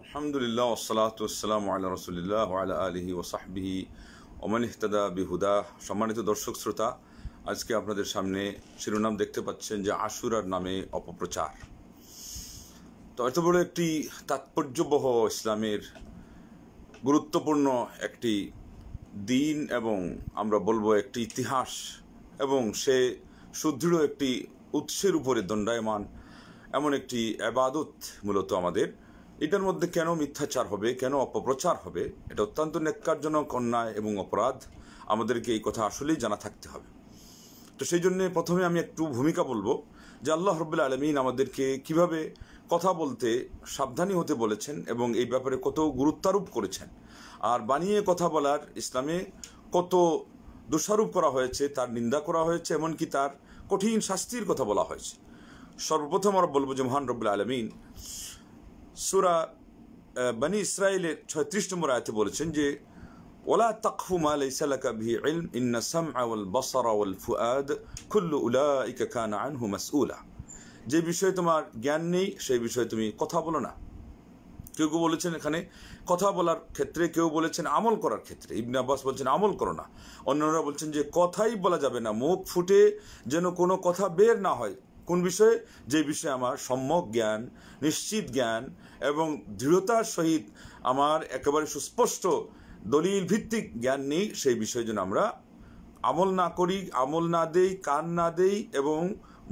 আলহামদুলিল্লাহ ওয়াসসালাতু ওয়াসসালামু আলা রাসূলিল্লাহ ওয়া আলা আলিহি ওয়া সাহবিহি ওয়া মান ইহতাদা বিহুদা। সম্মানিত দর্শক শ্রোতা, আজকে আপনাদের সামনে শিরোনাম দেখতে পাচ্ছেন যে আশুরার নামে অপপ্রচার। তো এত বড় একটি তাৎপর্যবহ ইসলামের গুরুত্বপূর্ণ একটি দিন এবং আমরা বলবো একটি ইতিহাস এবং সে সুদৃঢ় একটি উৎসের উপরে দণ্ডায়মান এমন একটি ইবাদত মূলত আমাদের, এটার মধ্যে কেন মিথ্যাচার হবে, কেন অপপ্রচার হবে, এটা অত্যন্ত ন্যাক্কারজনক, অন্যায় এবং অপরাধ। আমাদেরকে এই কথা আসলেই জানা থাকতে হবে। তো সেই জন্য প্রথমে আমি একটু ভূমিকা বলবো যে আল্লাহ রাব্বুল আলামিন আমাদেরকে কিভাবে কথা বলতে সাবধানী হতে বলেছেন এবং এই ব্যাপারে কত গুরুত্বারোপ করেছেন, আর বানিয়ে কথা বলার ইসলামে কত দোষারোপ করা হয়েছে, তার নিন্দা করা হয়েছে, এমনকি তার কঠিন শাস্তির কথা বলা হয়েছে। সর্বপ্রথম আমরা বলবো যে মহান রব্বুল আলামিন সূরা বনী ইসরাঈলের 36 নম্বর আয়াতে বলেছেন যে ওয়ালা তাকফু মা লাইসা লাকা বিহি ইলম ইন্না সামআ ওয়াল বাসারা ওয়াল ফুআদ কুল্লু উলাইকা কানা আনহু মাসউলা। যে বিষয়ে তোমার জ্ঞান নেই সেই বিষয়ে তুমি কথা বলো না। কেউ কেউ বলেছেন এখানে কথা বলার ক্ষেত্রে, কেউ বলেছেন আমল করার ক্ষেত্রে। ইবনে আব্বাস বলছেন আমল করো না, অন্যরা বলছেন যে কথাই বলা যাবে না, মুখ ফুটে যেন কোনো কথা বের না হয়। কোন বিষয়ে? যে বিষয়ে আমার সম্যক জ্ঞান, নিশ্চিত জ্ঞান এবং দৃঢ়তার সহিত আমার একেবারে সুস্পষ্ট দলিল ভিত্তিক জ্ঞান নেই, সেই বিষয়ে যেন আমরা আমল না করি, আমল না দেই, কান না দেই এবং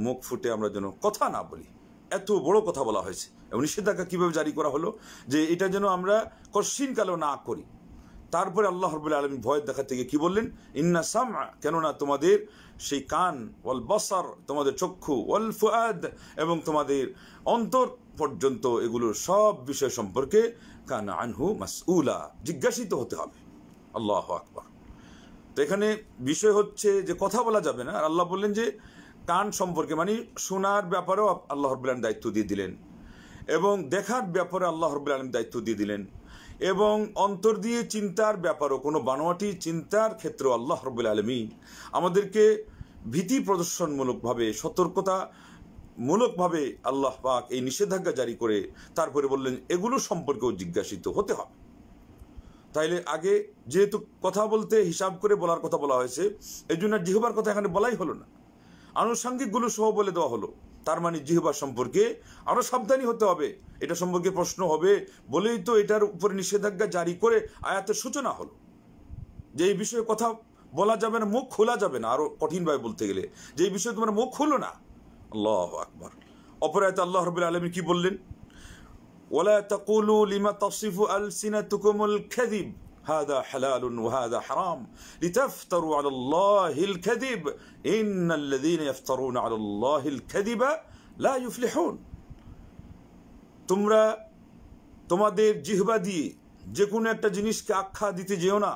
মুখ ফুটে আমরা যেন কথা না বলি। এত বড় কথা বলা হয়েছে এবং নিষেধাজ্ঞা কীভাবে জারি করা হলো যে এটা যেন আমরা কশ্চিনকালেও না করি। তারপরে আল্লাহ রাব্বুল আলামিন ভয় দেখা থেকে কি বললেন? ইন্না সামআ, কেননা তোমাদের সেই কান, ওয়াল বাসার তোমাদের চক্ষু, ওয়াল ফুআদ এবং তোমাদের অন্তর পর্যন্ত এগুলোর সব বিষয় সম্পর্কে কানা আনহু মাসউলা, জিজ্ঞাসিত হতে হবে। আল্লাহু আকবার। তো এখানে বিষয় হচ্ছে যে কথা বলা যাবে না, আর আল্লাহ বললেন যে কান সম্পর্কে মানে শোনার ব্যাপারেও আল্লাহ রাব্বুল আলামিন দায়িত্ব দিয়ে দিলেন এবং দেখার ব্যাপারে আল্লাহ রাব্বুল আলামিন দায়িত্ব দিয়ে দিলেন এবং অন্তর দিয়ে চিন্তার ব্যাপারও, কোনো বানোয়াটি চিন্তার ক্ষেত্রেও আল্লাহ রাব্বুল আলামিন আমাদেরকে ভীতি প্রদর্শনমূলকভাবে, সতর্কতামূলকভাবে আল্লাহ পাক এই নিষেধাজ্ঞা জারি করে তারপরে বললেন এগুলো সম্পর্কেও জিজ্ঞাসিত হতে হবে। তাইলে আগে যেহেতু কথা বলতে হিসাব করে বলার কথা বলা হয়েছে, এই জন্য জিহ্বার কথা এখানে বলাই হলো না, আনুষঙ্গিকগুলো সহ বলে দেওয়া হলো। তার মানে জিহ্বা সম্পর্কে আরো সাবধানী হতে হবে। এটা সম্পর্কে প্রশ্ন হবে বলেই তো এটার উপরে নিষেধাজ্ঞা জারি করে আয়াতের সূচনা হলো যে এই বিষয়ে কথা বলা যাবে না, মুখ খোলা যাবে না। আরো কঠিনভাবে বলতে গেলে যে এই বিষয়ে তোমার মুখ খুলো না। আল্লাহু আকবার। অপর আয়াতে আল্লাহ রাব্বুল আলামিন কি বললেন? ওয়ালা তাকুলু লিমা তাসিফু আলসিনাতুকুমুল কাযিব হাযা হালালুন ওয়া হাযা হারাম লিতাফতারু আলাল্লাহিল কাযিব ইন্নাল্লাযীনা ইফতারুনা আলাল্লাহিল কাযিবা লা ইউফলিহুন। তোমরা তোমাদের জিহ্বা দিয়ে যে কোনো একটা জিনিসকে আখ্যা দিতে যেও না,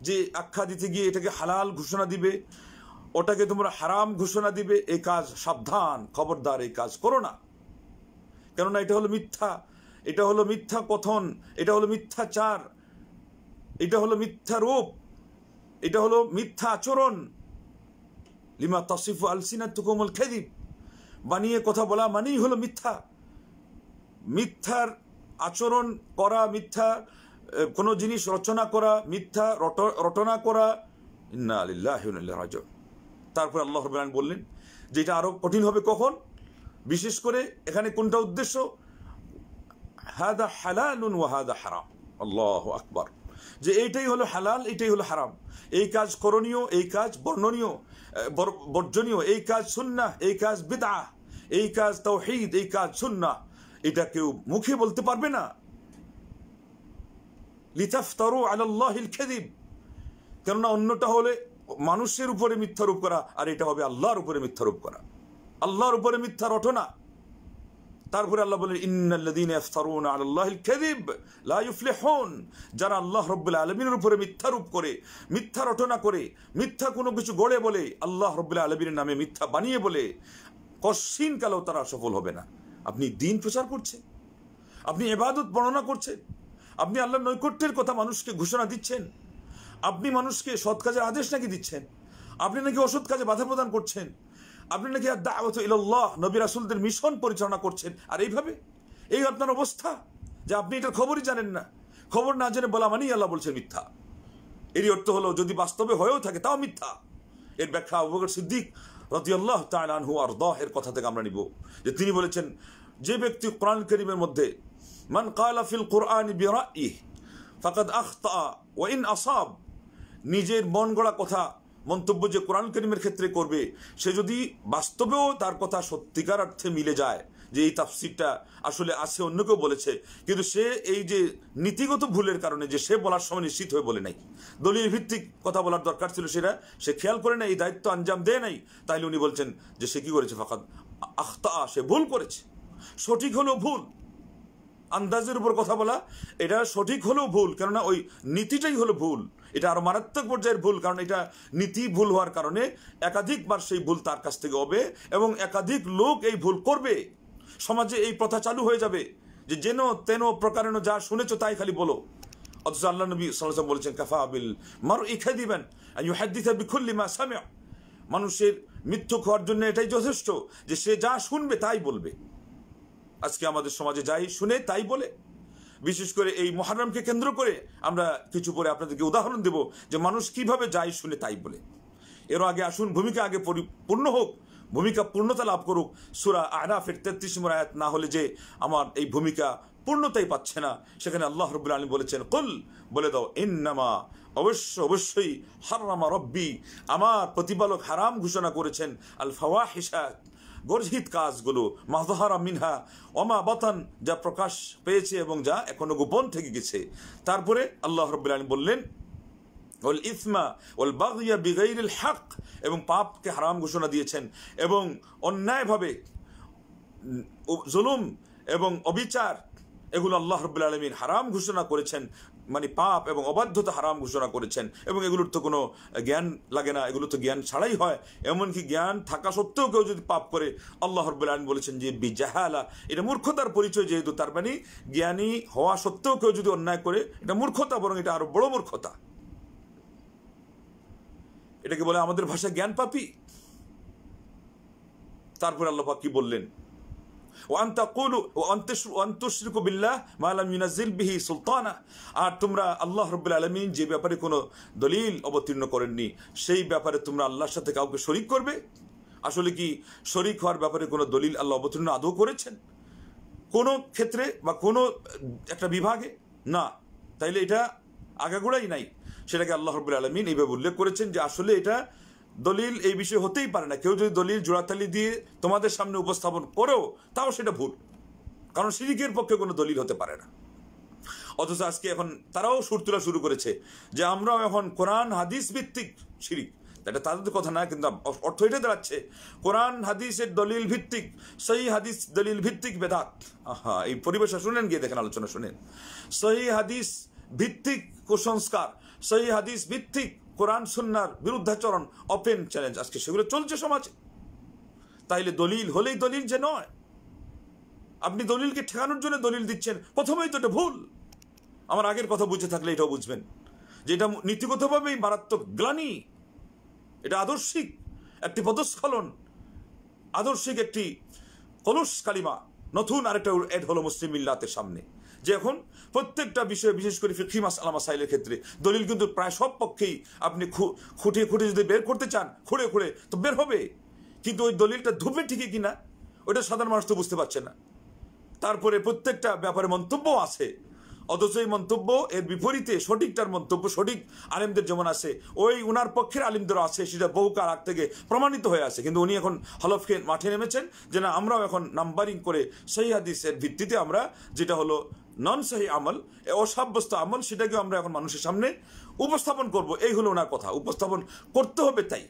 যে আখ্যা দিতে গিয়ে এটাকে হালাল ঘোষণা দিবে, ওটাকে তোমরা হারাম ঘোষণা দিবে। এই কাজ সাবধান, খবরদার, এই কাজ করো না। কেননা এটা হলো মিথ্যা, এটা হলো মিথ্যা কথন, এটা হলো মিথ্যাচার, এটা হলো মিথ্যা রূপ, এটা হলো মিথ্যা আচরণ। লিমা তাসিফু আলসিনাতুকুমুল কাযিব, বানিয়ে কথা বলা মানেই হলো মিথ্যা। মিথ্যার আচরণ করা, মিথ্যা কোনো জিনিস রচনা করা, মিথ্যা রটনা করা। ইন্না লিল্লাহি ওয়া ইন্না ইলাইহি রাজিউন। তারপর আল্লাহ রাব্বুল আলামিন বললেন যে এটা আরো কঠিন হবে কখন? বিশেষ করে এখানে কোনটা উদ্দেশ্য? হাদা হালালুন ওয়া হাদা হারাম। আল্লাহু আকবার। যে এইটাই হলো হালাল, এইটাই হলো হারাম, এই কাজ করণীয়, এই কাজ বর্ণনীয়, বর্জনীয়, এই কাজ সুন্নাহ, এই কাজ বিদআহ, এই কাজ তাওহীদ, এই কাজ সুন্নাহ। এটা কেউ মুখে বলতে পারবে না। লিতাফতারু আলাল্লাহিল কাযিব, কেননা অন্যটা হলে মানুষের উপরে মিথ্যারোপ করা, আর এটা হবে আল্লাহর উপরে মিথ্যারোপ করা, আল্লাহর উপরে মিথ্যা রটনা। তারপরে আল্লাহ বলেন ইন্নাল্লাযীনা ইফতারুনা আলাল্লাহিল কাযিব লা ইউফলিহুন, যারা আল্লাহ রাব্বুল আলামিনের উপরে মিথ্যারোপ করে, মিথ্যা রটনা করে, মিথ্যা কোনো কিছু গড়ে বলে, আল্লাহ রাব্বুল আলামিনের নামে মিথ্যা বানিয়ে বলে, কশ্চিনকালেও তারা সফল হবে না। আপনি দ্বীন প্রচার করছেন, আপনি ইবাদত বর্ণনা করছেন, আপনি আল্লাহর নৈকট্যের কথা মানুষকে ঘোষণা দিচ্ছেন, আপনি মানুষকে সৎ কাজের আদেশ নাকি দিচ্ছেন, আপনি নাকি অসৎ কাজে বাধা প্রদান করছেন, আপনি নাকি দাওয়াত ইলাল্লাহ, নবী রাসূলদের মিশন পরিচালনা করছেন, আর এইভাবে এই আপনার অবস্থা যে আপনি এটার খবরই জানেন না। খবর না জেনে বলা মানেই আল্লাহ বলছেন মিথ্যা। এরই অর্থ হলো যদি বাস্তবে হয়েও থাকে তাও মিথ্যা। এর ব্যাখ্যা আবু বকর সিদ্দিক রাদিয়াল্লাহু তাআলা আনহু আরদাহ এর কথা থেকে আমরা নিব, যে তিনি বলেছেন যে ব্যক্তি কোরআন কারীমের মধ্যে মান ক্বালা ফিল কুরআনি বিরাইহি ফাকাদ আখতা ওয়া ইন আসাব, নিজের মন গড়া কথা মন্তব্য যে কোরআন কারীমের ক্ষেত্রে করবে, সে যদি বাস্তবেও তার কথা সত্যিকার অর্থে মিলে যায় যে এই তাফসীরটা আসলে আছে, অন্য কেউ বলেছে, কিন্তু সে এই যে নীতিগত ভুলের কারণে যে সে বলার সময় নিশ্চিত হয়ে বলে নাই, দলিল ভিত্তিক কথা বলার দরকার ছিল সেটা সে খেয়াল করে নাই, এই দায়িত্ব আঞ্জাম দেয় নাই, তাইলে উনি বলছেন যে সে কি করেছে, ফাকাদ আখতা, সে ভুল করেছে। সঠিক হলেও ভুল, আন্দাজের উপর কথা বলা এটা সঠিক হলেও ভুল, কেননা ওই নীতিটাই হলো ভুল। এটা আরো মারাত্মক পর্যায়ের ভুল, কারণ এটা নীতি ভুল হওয়ার কারণে একাধিকবার সেই ভুল তার কাছ থেকে হবে এবং একাধিক লোক এই ভুল করবে। সমাজে এই প্রথা চালু হয়ে যাবে যে যেন তেন প্রকারেণ যা শুনেছো তাই খালি বলো। অথচ আল্লাহ নবী সাল্লাল্লাহু আলাইহি ওয়াসাল্লাম বলেছেন কাফা বিল মারই কাযিবান আন ইউহাদ্দিসা বিকুল্লি মা সামি'a, মানুষের মিথ্যুক হওয়ার জন্য এটাই যথেষ্ট যে সে যা শুনবে তাই বলবে। আজকে আমাদের সমাজে যাই শুনে তাই বলে, বিশেষ করে এই মুহররমকে কেন্দ্র করে আমরা কিছু পরে আপনাদেরকে উদাহরণ দেব যে মানুষ কিভাবে যাই শুনে তাই বলে। এর আগে আসুন ভূমিকা আগে পরিপূর্ণ হোক, ভূমিকা পূর্ণতা লাভ করুক। সূরা আরাফের 33 নম্বর আয়াত না হলে যে আমার এই ভূমিকা পূর্ণতাই পাচ্ছে না, সেখানে আল্লাহ রাব্বুল আলামিন বলেছেন কুল, বলে দাও, ইন্নামা, অবশ্যই হারামা রব্বি, আমার প্রতিপালক হারাম ঘোষণা করেছেন, আল ফাওয়াহিশা, গর্হিত কাজগুলো, মা যাহারা মিনহা ওমা বাতান, যা প্রকাশ পেয়েছে এবং যা এখনো গোপন থেকে গেছে। তারপরে আল্লাহ রাব্বুল আলামিন বললেন ওয়াল ইসমা ওয়াল বাগয়া বিগাইরিল হক, এবং পাপকে হারাম ঘোষণা দিয়েছেন এবং অন্যায়ভাবে জুলুম এবং অবিচার, এগুলো আল্লাহ রাব্বুল আলামিন হারাম ঘোষণা করেছেন, মানে পাপ এবং অবাধ্যতা হারাম ঘোষণা করেছেন। এবং এগুলোর তো কোনো জ্ঞান লাগে না, এগুলো তো জ্ঞান ছাড়াই হয়। এমনকি জ্ঞান থাকা সত্ত্বেও কেউ যদি পাপ করে, আল্লাহ রাব্বুল আলামিন বলেছেন যে বিজাহালা, এটা মূর্খতার পরিচয়, যেহেতু তার মানে জ্ঞানী হওয়া সত্ত্বেও কেউ যদি অন্যায় করে এটা মূর্খতা, বরং এটা আরো বড় মূর্খতা। এটাকে বলে আমাদের ভাষায় জ্ঞান পাপী। তারপর আল্লাহ পাক কি বললেন, ওয়ান তাকুলু ওয়ান তুশরিকু বিল্লাহ মা লাম ইউনাজ্জিল বিহি সুলতানা, আর তোমরা আল্লাহ রাব্বুল আলামিন যে ব্যাপারে কোনো দলিল অবতীর্ণ করেননি সেই ব্যাপারে তোমরা আল্লাহর সাথে কাউকে শরীক করবে। আসলে কি শরীক হওয়ার ব্যাপারে কোনো দলিল আল্লাহ অবতীর্ণ আদৌ করেছেন কোনো ক্ষেত্রে বা কোনো একটা বিভাগে? না। তাইলে এটা আগাগোড়াই নাই। সেটাকে আল্লাহ রাব্বুল আলামিন এইভাবে উল্লেখ করেছেন যে আসলে এটা দলিল এই বিষয়ে হতেই পারে না। কেউ যদি দলিল জোড়াতালি দিয়ে তোমাদের সামনে উপস্থাপন করেও তাও সেটা ভুল, কারণ শিরিকের পক্ষে কোনো দলিল হতে পারে না। অথচ আজকে এখন তারাও সুর তোলা শুরু করেছে যে আমরাও এখন কোরআন হাদিস ভিত্তিক শিরিক, এটা তাদের কথা না, কিন্তু অর্থ এটা দাঁড়াচ্ছে কোরআন হাদিসের দলিল ভিত্তিক, সহি হাদিস দলিল ভিত্তিক বেদাত। আহা, এই পরিবেশটা শুনেন, গিয়ে দেখেন, আলোচনা শুনেন। সহি হাদিস ভিত্তিক কুসংস্কার, সহি হাদিস ভিত্তিক কোরআন সুন্নাহর বিরুদ্ধাচরণ, ওপেন চ্যালেঞ্জ আজকে সেগুলো চলছে সমাজে। তাইলে দলিল হলেই দলিল যে নয়, আপনি দলিলকে ঠেকানোর জন্য দলিল দিচ্ছেন, প্রথমেই তো এটা ভুল। আমার আগের কথা বুঝে থাকলে এটাও বুঝবেন যে এটা নীতিগতভাবেই মারাত্মক গ্লানি, এটা আদর্শিক একটি পদস্খলন, আদর্শিক একটি কলুষ কালিমা, নতুন আরেকটা এড হলো মুসলিম মিল্লাতের সামনে, যে এখন প্রত্যেকটা বিষয়ে, বিশেষ করে ফিকহি মাসআলা মাসাইলের ক্ষেত্রে দলিল কিন্তু প্রায় সব পক্ষেই আপনি খুঁটিয়ে খুঁটিয়ে যদি বের করতে চান, খুঁড়ে খুঁড়ে তো বের হবে, কিন্তু ওই দলিলটা ধুপবে ঠিকই কিনা ওইটা সাধারণ মানুষ তো বুঝতে পারছে না। তারপরে প্রত্যেকটা ব্যাপারে মন্তব্য আছে, অথচ এই মন্তব্য এর বিপরীতে সঠিকটার মন্তব্য সঠিক আলেমদের যেমন আছে, ওই উনার পক্ষের আলেমদেরও আছে, সেটা বহুকাল আগ থেকে প্রমাণিত হয়ে আছে। কিন্তু উনি এখন হলফকে মাঠে নেমেছেন যে না, আমরাও এখন নাম্বারিং করে সহিহ হাদিসের ভিত্তিতে আমরা যেটা হলো নন সহি আমল, অসাব্যস্ত আমল, সেটাকে আমরা এখন মানুষের সামনে উপস্থাপন করব। এই হলো ওনার কথা, উপস্থাপন করতে হবে তাই,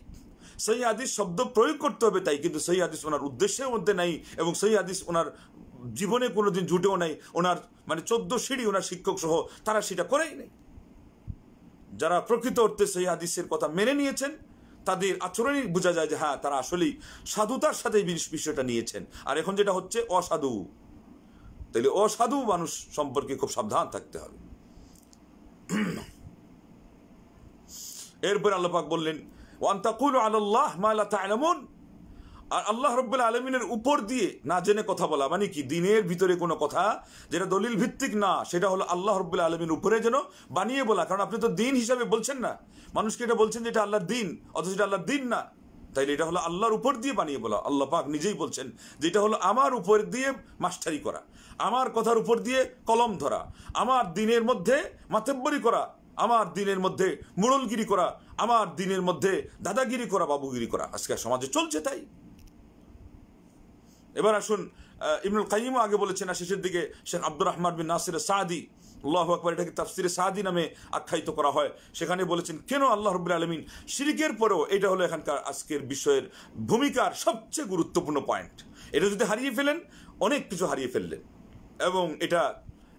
সহিহ হাদিস শব্দ প্রয়োগ করতে হবে তাই, কিন্তু সহিহ হাদিস ওনার উদ্দেশ্যের মধ্যে নাই এবং সহিহ হাদিস ওনার জীবনে কোনোদিন জুটেও নাই। ওনার মানে 14 সিঁড়ি ওনার শিক্ষক সহ তারা সেটা করেই নাই। যারা প্রকৃত অর্থে সহিহ হাদিসের কথা মেনে নিয়েছেন তাদের আচরণই বোঝা যায় যে হ্যাঁ, তারা আসলেই সাধুতার সাথে বিষয়টা নিয়েছেন। আর এখন যেটা হচ্ছে অসাধু, তাহলে অসাধু মানুষ সম্পর্কে খুব সাবধান থাকতে হবে। এরপর আল্লাহ পাক বললেন ওয়ান তাকুলু আলাল্লাহ মা লা তা'লামুন, আর আল্লাহ রাব্বুল আলামিনের উপর দিয়ে না জেনে কথা বলা মানে কি, দিনের ভিতরে কোনো কথা যেটা দলিল ভিত্তিক না সেটা হলো আল্লাহ রাব্বুল আলামিনের উপরে যেন বানিয়ে বলা। কারণ আপনি তো দিন হিসাবে বলছেন না, মানুষকে এটা বলছেন যে এটা আল্লাহর দিন, অথচ এটা আল্লাহর দিন না। তাইলে এটা হলো আল্লাহর উপর দিয়ে বানিয়ে বলা। আল্লাহ পাক নিজেই বলছেন যেটা হলো আমার উপর দিয়ে মাস্টারি করা, আমার কথার উপর দিয়ে কলম ধরা, আমার দিনের মধ্যে মাতেব্বরি করা, আমার দিনের মধ্যে মুড়লগিরি করা, আমার দিনের মধ্যে দাদাগিরি করা, বাবুগিরি করা। আজকে সমাজে চলছে তাই। এবার আসুন, ইবনুল কাইয়িম আগে বলেছেন, আর শেষের দিকে শেখ আব্দুর রহমান বিন নাসির সাদি, আল্লাহু আকবার, এটাকে তাফসিরে সাদি নামে আখ্যায়িত করা হয়, সেখানে বলেছেন কেন আল্লাহ রাব্বুল আলামিন শিরকের পরেও, এটা হলো এখানকার আজকের বিষয়ের ভূমিকার সবচেয়ে গুরুত্বপূর্ণ পয়েন্ট। এটা যদি হারিয়ে ফেলেন অনেক কিছু হারিয়ে ফেললেন। এবং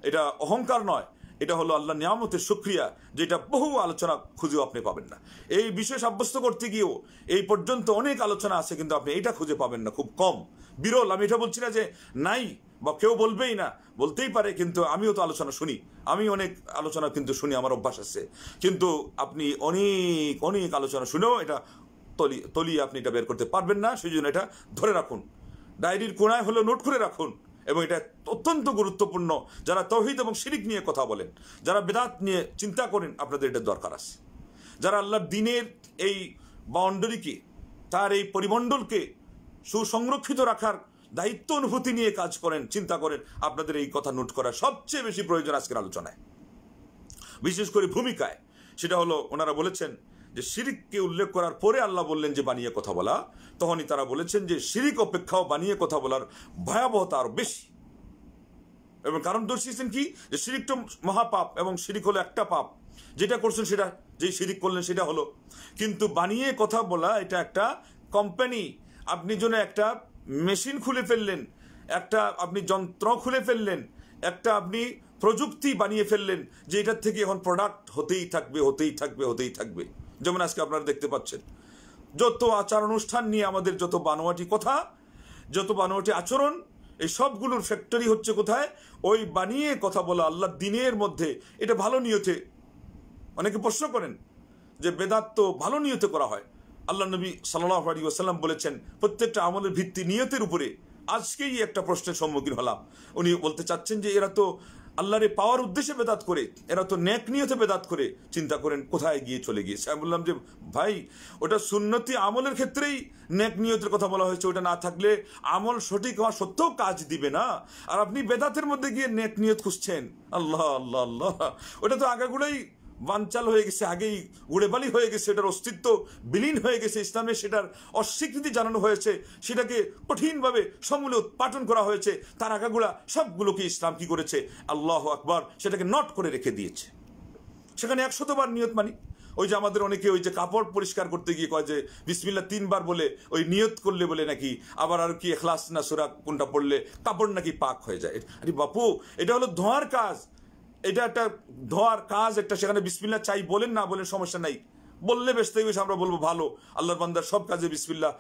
এটা অহংকার নয়, এটা হলো আল্লাহ নিয়ামতের শুকরিয়া, যেটা বহু আলোচনা খুঁজেও আপনি পাবেন না। এই বিষয় সাব্যস্ত করতে গিয়েও এই পর্যন্ত অনেক আলোচনা আছে, কিন্তু আপনি এটা খুঁজে পাবেন না, খুব কম, বিরল। আমি এটা বলছি না যে নাই বা কেউ বলবেই না, বলতেই পারে, কিন্তু আমিও তো আলোচনা শুনি, আমি অনেক আলোচনা কিন্তু শুনি, আমার অভ্যাস আছে। কিন্তু আপনি অনেক অনেক আলোচনা শুনেও এটা তলিয়ে আপনি এটা বের করতে পারবেন না। সেই জন্য এটা ধরে রাখুন, ডায়েরির কোণায় হলো নোট করে রাখুন। এবং এটা অত্যন্ত গুরুত্বপূর্ণ। যারা তাওহীদ এবং শিরক নিয়ে কথা বলেন, যারা বিদআত নিয়ে চিন্তা করেন, আপনাদের এটা দরকার আছে। যারা আল্লাহর দ্বীনের এই বাউন্ডারিকে, তার এই পরিমণ্ডলকে সুসংরক্ষিত রাখার দায়িত্ব অনুভূতি নিয়ে কাজ করেন, চিন্তা করেন, আপনাদের এই কথা নোট করা সবচেয়ে বেশি প্রয়োজন আজকের আলোচনায়, বিশেষ করে ভূমিকায়। সেটা হলো ওনারা বলেছেন যে শিরিককে উল্লেখ করার পরে আল্লাহ বললেন যে বানিয়ে কথা বলা, তখনই তারা বলেছেন যে শিরিক অপেক্ষাও বানিয়ে কথা বলার ভয়াবহতা আরো বেশি। এবং কারণ দর্শিয়েছেন কি, যে শিরিক তো মহাপাপ, এবং শিরিক হলো একটা পাপ, যেটা করছেন সেটা, যেই শিরিক করলেন সেটা হলো। কিন্তু বানিয়ে কথা বলা এটা একটা কোম্পানি, আপনি জন্য একটা মেশিন খুলে ফেললেন, একটা আপনি যন্ত্র খুলে ফেললেন, একটা আপনি প্রযুক্তি বানিয়ে ফেললেন, যে এটার থেকে এখন প্রোডাক্ট হতেই থাকবে, হতেই থাকবে, হতেই থাকবে। যেমন আজকে আপনারা দেখতে পাচ্ছেন যত আচার অনুষ্ঠান নিয়ে আমাদের যত বানোয়াটি কথা, যত বানোয়াটি আচরণ, এই সবগুলোর ফ্যাক্টরি হচ্ছে কোথায়? ওই বানিয়ে কথা বলা আল্লাহর দ্বীনের মধ্যে। এটা ভালো নিয়তে, অনেকে প্রশ্ন করেন যে বেদাত তো ভালো নিয়তে করা হয়। আল্লাহ নবী সাল্লাল্লাহু আলাইহি ওয়াসাল্লাম বলেছেন প্রত্যেকটা আমলের ভিত্তি নিয়তের উপরে। আজকেই একটা প্রশ্নের সম্মুখীন হলাম, উনি বলতে চাচ্ছেন যে এরা তো আল্লাহরে পাওয়ার উদ্দেশ্যে বেদাত করে, এরা তো নেক নিয়তে বেদাত করে। চিন্তা করেন কোথায় গিয়ে চলে গিয়েছে। আমি বললাম যে ভাই, ওটা সুন্নতি আমলের ক্ষেত্রেই নেক নিয়তের কথা বলা হয়েছে, ওটা না থাকলে আমল সঠিক হওয়া সত্ত্বেও কাজ দিবে না। আর আপনি বেদাতের মধ্যে গিয়ে নেক নিয়ত খুঁজছেন, আল্লাহ আল্লাহ আল্লাহ, ওটা তো আগাগোড়াই বানচাল হয়ে গেছে, আগেই গুড়েবালি হয়ে গেছে, এটার অস্তিত্ব বিলীন হয়ে গেছে। ইসলামে সেটার অস্বীকৃতি জানানো হয়েছে, সেটাকে কঠিনভাবে সমূলে উৎপাটন করা হয়েছে। তার আগাগোড়া সবগুলোকে ইসলাম কি করেছে? আল্লাহু আকবার, সেটাকে নট করে রেখে দিয়েছে। সেখানে 100 বার নিয়ত মানি। ওই যে আমাদের অনেকে ওই যে কাপড় পরিষ্কার করতে গিয়ে কয় যে বিসমিল্লাহ 3 বার বলে, ওই নিয়ত করলে বলে নাকি আবার আর কি ইখলাস না সূরা কোনটা পড়লে কাপড় নাকি পাক হয়ে যায়। আরে বাপু, এটা হলো ধোয়ার কাজ, এটা একটা ধোয়ার কাজ একটা। সেখানে বিসমিল্লাহ চাই বলেন না বলেন সমস্যা নাই, বললে বেশ থেকে বেশি আমরা বলবো ভালো। আল্লাহর বান্দার সব কাজে বিসমিল্লাহ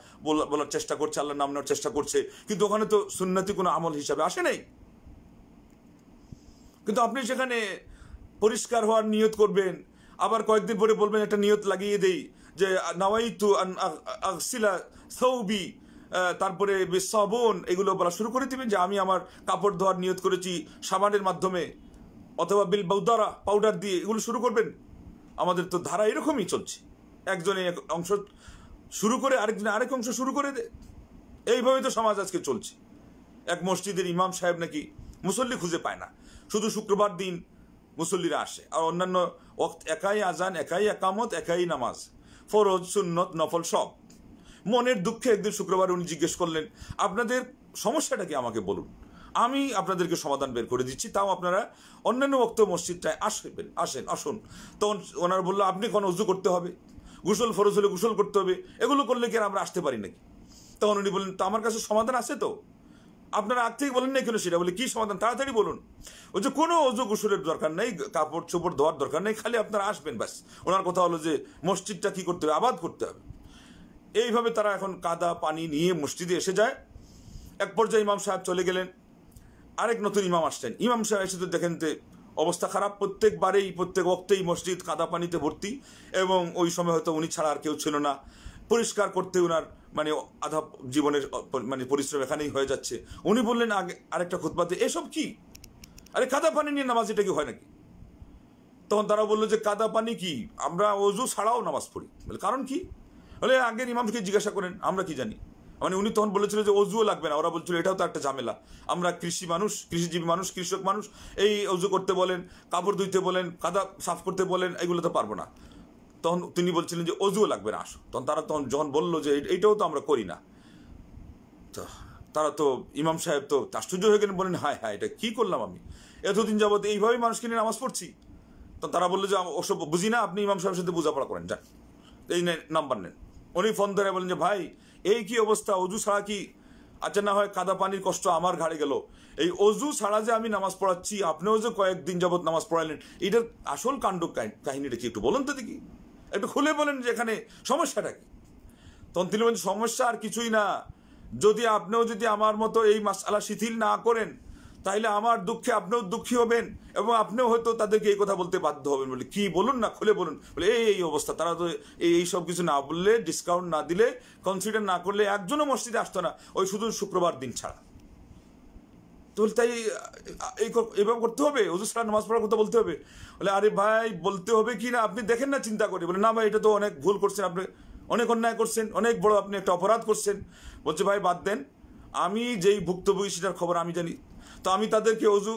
বলার চেষ্টা করছে, আল্লাহর নাম নেওয়ার চেষ্টা করছে, কিন্তু ওখানে তো সুন্নতি কোনো আমল হিসাবে আসে নাই। কিন্তু আপনি সেখানে পরিষ্কার হওয়ার নিয়ত করবেন, আবার কয়েকদিন পরে বলবেন একটা নিয়ত লাগিয়ে দেই যে নাওয়াইতু আন আগসিলা সাওবি, তারপরে বিসাবুন, এগুলো বলা শুরু করে দিবেন যে আমি আমার কাপড় ধোয়ার নিয়ত করেছি সাবানের মাধ্যমে, অথবা বিল বাউদারা, পাউডার দিয়ে, এগুলো শুরু করবেন। আমাদের তো ধারা এরকমই চলছে, একজনে এক অংশ শুরু করে আরেকজনে আরেক অংশ শুরু করে দেয়। এইভাবে তো সমাজ আজকে চলছে। এক মসজিদের ইমাম সাহেব নাকি মুসল্লি খুঁজে পায় না, শুধু শুক্রবার দিন মুসল্লিরা আসে, আর অন্যান্য ওয়াক্ত একাই আজান, একাই একামত, একাই নামাজ, ফরজ সুন্নত নফল সব। মনের দুঃখে একদিন শুক্রবার উনি জিজ্ঞেস করলেন, আপনাদের সমস্যাটা কি আমাকে বলুন, আমি আপনাদেরকে সমাধান বের করে দিচ্ছি, তাও আপনারা অন্যান্য ওয়াক্ত মসজিদটায় আসুন। তখন ওনারা বললো, আপনি কোনো উজু করতে হবে, গোসল ফরজ হলে গোসল করতে হবে, এগুলো করলে কি আর আমরা আসতে পারি নাকি? তখন উনি বললেন, তো আমার কাছে সমাধান আছে, তো আপনারা আগ থেকে বলেন না কেন সেটা? বলে কি সমাধান, তাড়াতাড়ি বলুন। ওই যে কোনো অজু গোসলের দরকার নেই, কাপড় চোপড় ধোয়ার দরকার নেই, খালি আপনারা আসবেন ব্যাস। ওনার কথা হলো যে মসজিদটা কি করতে হবে, আবাদ করতে হবে। এইভাবে তারা এখন কাদা পানি নিয়ে মসজিদে এসে যায়। এক পর্যায়ে ইমাম সাহেব চলে গেলেন, আরেক নতুন ইমাম আসছেন। ইমাম সাহেব এসে তো দেখেন অবস্থা খারাপ, প্রত্যেক ওয়াক্তেই মসজিদ কাদা পানিতে ভর্তি, এবং ওই সময় হয়তো উনি ছাড়া আর কেউ ছিল না। পরিষ্কার করতে ওনার মানে আধা জীবনের মানে পরিশ্রম এখানেই হয়ে যাচ্ছে। উনি বললেন আগে আরেকটা খুতবাতে, এসব কি, আরে কাদা পানি নিয়ে নামাজ এটা কি হয় নাকি? তখন তারা বললো যে কাদা পানি কি, আমরা অজু ছাড়াও নামাজ পড়ি। বলে কারণ কি? বলে আগের ইমামকে জিজ্ঞাসা করেন, আমরা কি জানি। মানে উনি তখন বলেছিল যে অজুও লাগবে না, ওরা বলছিল এটাও তো একটা ঝামেলা, আমরা কৃষি মানুষ, কৃষিজীবী মানুষ, কৃষক মানুষ, এই অজু করতে বলেন, কাপড় ধুইতে বলেন, কাদা সাফ করতে বলেন, এগুলো তো পারবো না। তখন তিনি বলছিলেন যে অজুও লাগবে না, আসো। তখন তারা যখন বললো যে এইটাও তো আমরা করি না, তো তারা তো ইমাম সাহেব তো আশ্চর্য হয়ে গেলেন, বলেন হায় হায় এটা কি করলাম আমি, এতদিন যাবত এইভাবেই মানুষকে নিয়ে নামাজ পড়ছি। তো তারা বললো যে ওসব বুঝি না, আপনি ইমাম সাহেবের সাথে বোঝাপড়া করেন, যান এই নাম্বার নেন। উনি ফোন ধরে বলেন যে ভাই এই কি অবস্থা, অজু ছাড়া কি, আচ্ছা না হয় কাদা পানির কষ্ট আমার ঘাড়ে গেল, এই অজু ছাড়া যে আমি নামাজ পড়াচ্ছি, আপনিও যে কয়েকদিন যাবত নামাজ পড়ালেন, এটার আসল কাণ্ড কাহিনীটা কি একটু বলুন তো দেখি, একটু খুলে বলেন যে এখানে সমস্যাটা কি। তখন তিনি বলেন সমস্যা আর কিছুই না, যদি আপনিও যদি আমার মতো এই মাসআলা শিথিল না করেন, তাইলে আমার দুঃখে আপনিও দুঃখী হবেন এবং আপনিও হয়তো তাদেরকে এই কথা বলতে বাধ্য হবেন। বলে কি বলুন না, খুলে বলুন। বলে এই অবস্থা, তারা তো এই সব কিছু না বললে, ডিসকাউন্ট না দিলে, কনসিডার না করলে একজনও মসজিদে আসতো না, ওই শুধু শুক্রবার দিন ছাড়া। তো তাই এইভাবে করতে হবে, অজু ছাড়া নামাজ পড়ার কথা বলতে হবে? বলে আরে ভাই বলতে হবে কি না আপনি দেখেন না, চিন্তা করে। বলে না ভাই এটা তো অনেক ভুল করছেন আপনি, অনেক অন্যায় করছেন, অনেক বড় আপনি একটা অপরাধ করছেন। বলছে ভাই বাদ দেন, আমি যেই ভুক্তভোগী সেটার খবর আমি জানি, তো আমি তাদেরকে অজু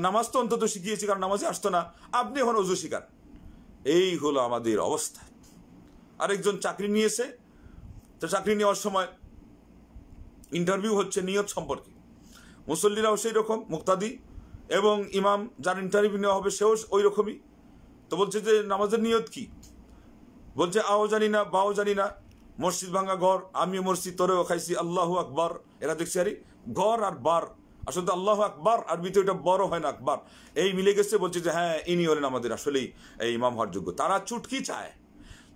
নামাজ তো অন্তত শিখিয়েছি, কারণ নামাজে আসতো না, আপনি এখন অজু শিখান। এই হলো আমাদের অবস্থা। আরেকজন চাকরি নিয়েছে, তো চাকরি নেওয়ার সময় ইন্টারভিউ হচ্ছে নিয়ত সম্পর্কে, মুসল্লিরাও সেই রকম মুক্তাদি, এবং ইমাম যার ইন্টারভিউ নেওয়া হবে সেও ওই রকমই। তো বলছে যে নামাজের নিয়ত কি? বলছে আও জানি না বাও জানি না, মসজিদ ভাঙ্গা ঘর, আমিও মসজিদ তোরেও খাইছি, আল্লাহু আকবার। এরা দেখছি আরে ঘর আর বার, আসলে আল্লাহু আকবার আরবিতে ওইটা বড় হয় না আকবার, এই মিলে গেছে। বলছে যে হ্যাঁ ইনি হলেন আমাদের আসলেই এই ইমাম হওয়ার যোগ্য। তারা চুটকি চায়,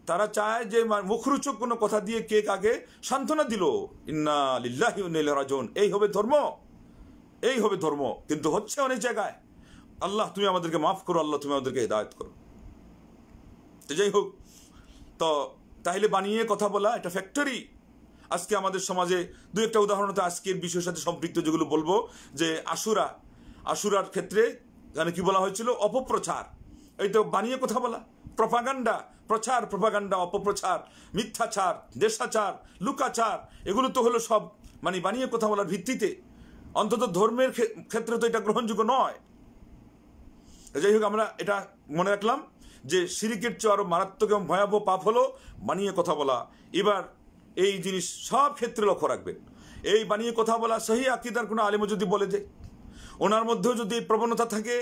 তারা চায় যে মুখরোচক কোনো কথা দিয়ে কে কাকে সান্ত্বনা দিল, ইন্না লিল্লাহি ওয়া ইন্না ইলাইহি রাজিউন, এই হবে ধর্ম, এই হবে ধর্ম। কিন্তু হচ্ছে অনেক জায়গায়, আল্লাহ তুমি আমাদেরকে মাফ করো, আল্লাহ তুমি আমাদেরকে হিদায়াত করো। তো যাই হোক, তো তাহলে বানিয়ে কথা বলা এটা ফ্যাক্টরি। আজকে আমাদের সমাজে দু একটা উদাহরণ তো আজকের বিষয়ের সাথে সম্পৃক্ত, যেগুলো বলবো, যে আশুরার ক্ষেত্রে মানে কি বলা হয়েছিল, অপপ্রচার। এই তো বানিয়ে কথা বলা, প্রপাগান্ডা, প্রচার, প্রপাগান্ডা, অপপ্রচার, মিথ্যাচার, দেশাচার, লুকাচার, এগুলো তো হলো সব মানে বানিয়ে কথা বলার ভিত্তিতে। অন্তত ধর্মের ক্ষেত্রে তো এটা গ্রহণযোগ্য নয়। যাই হোক, আমরা এটা মনে রাখলাম যে শিরিকের চেয়ে আরো মারাত্মক এবং ভয়াবহ পাপ হলো বানিয়ে কথা বলা। এবার এই জিনিস সব ক্ষেত্রে লক্ষ্য রাখবেন, এই বানিয়ে কথা বলা সহি আকীদার কোনো আলেমও যদি বলে দেয়, ওনার মধ্যেও যদি প্রবণতা থাকে,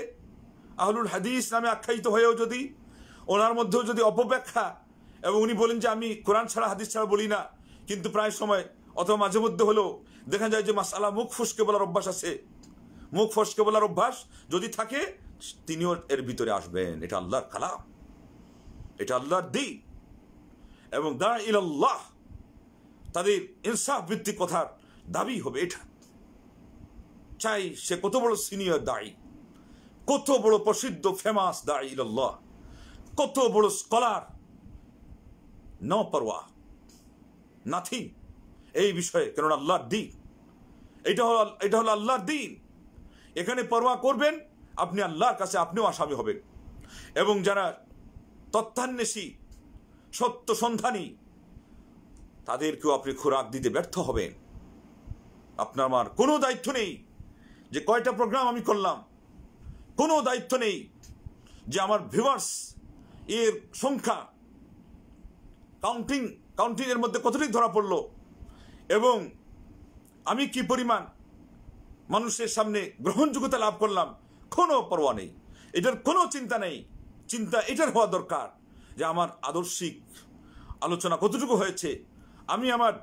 আহলুল হাদিস নামে আখ্যায়িত হয়েও যদি ওনার মধ্যেও যদি অপব্যাখ্যা, এবং উনি বলেন যে আমি কোরআন ছাড়া হাদিস ছাড়া বলি না, কিন্তু প্রায় সময় অথবা মাঝে মধ্যে হলেও দেখা যায় যে মাসআলা মুখ ফসকে বলার অভ্যাস আছে, মুখ ফসকে বলার অভ্যাস যদি থাকে, তিনিও এর ভিতরে আসবেন। এটা আল্লাহর কালাম, এটা আল্লাহর দ্বীন, এবং দা ইলাল্লাহ, তাদের ইনসাফ ভিত্তিক কথার দাবি হবে এটা। চাই সে কত বড় সিনিয়র দায়ী, কত বড় প্রসিদ্ধ ফেমাস দায়ী ইলাল্লাহ, কত বড় স্কলার, নো পারওয়া, নাথিং এই বিষয়ে, কেননা আল্লাহর দ্বীন, এটা হলো আল্লাহর দ্বীন। এখানে পরোয়া করবেন আপনি আল্লাহর কাছে, আপনিও আসামি হবেন। এবং যারা তথ্যান্বেষী, সত্য সন্ধানী, তাদেরকেও আপনি খোরাক দিতে ব্যর্থ হবেন। আপনার আমার কোনো দায়িত্ব নেই যে কয়টা প্রোগ্রাম আমি করলাম, কোনো দায়িত্ব নেই যে আমার ভিউয়ার্স এর সংখ্যা কাউন্টিং এর মধ্যে কতটি ধরা পড়লো, এবং আমি কি পরিমাণ মানুষের সামনে গ্রহণযোগ্যতা লাভ করলাম, কোনো পরোয়া নেই। এটার কোনো চিন্তা নেই। চিন্তা এটার হওয়া দরকার যে আমার আদর্শিক আলোচনা কতটুকু হয়েছে, আমি আমার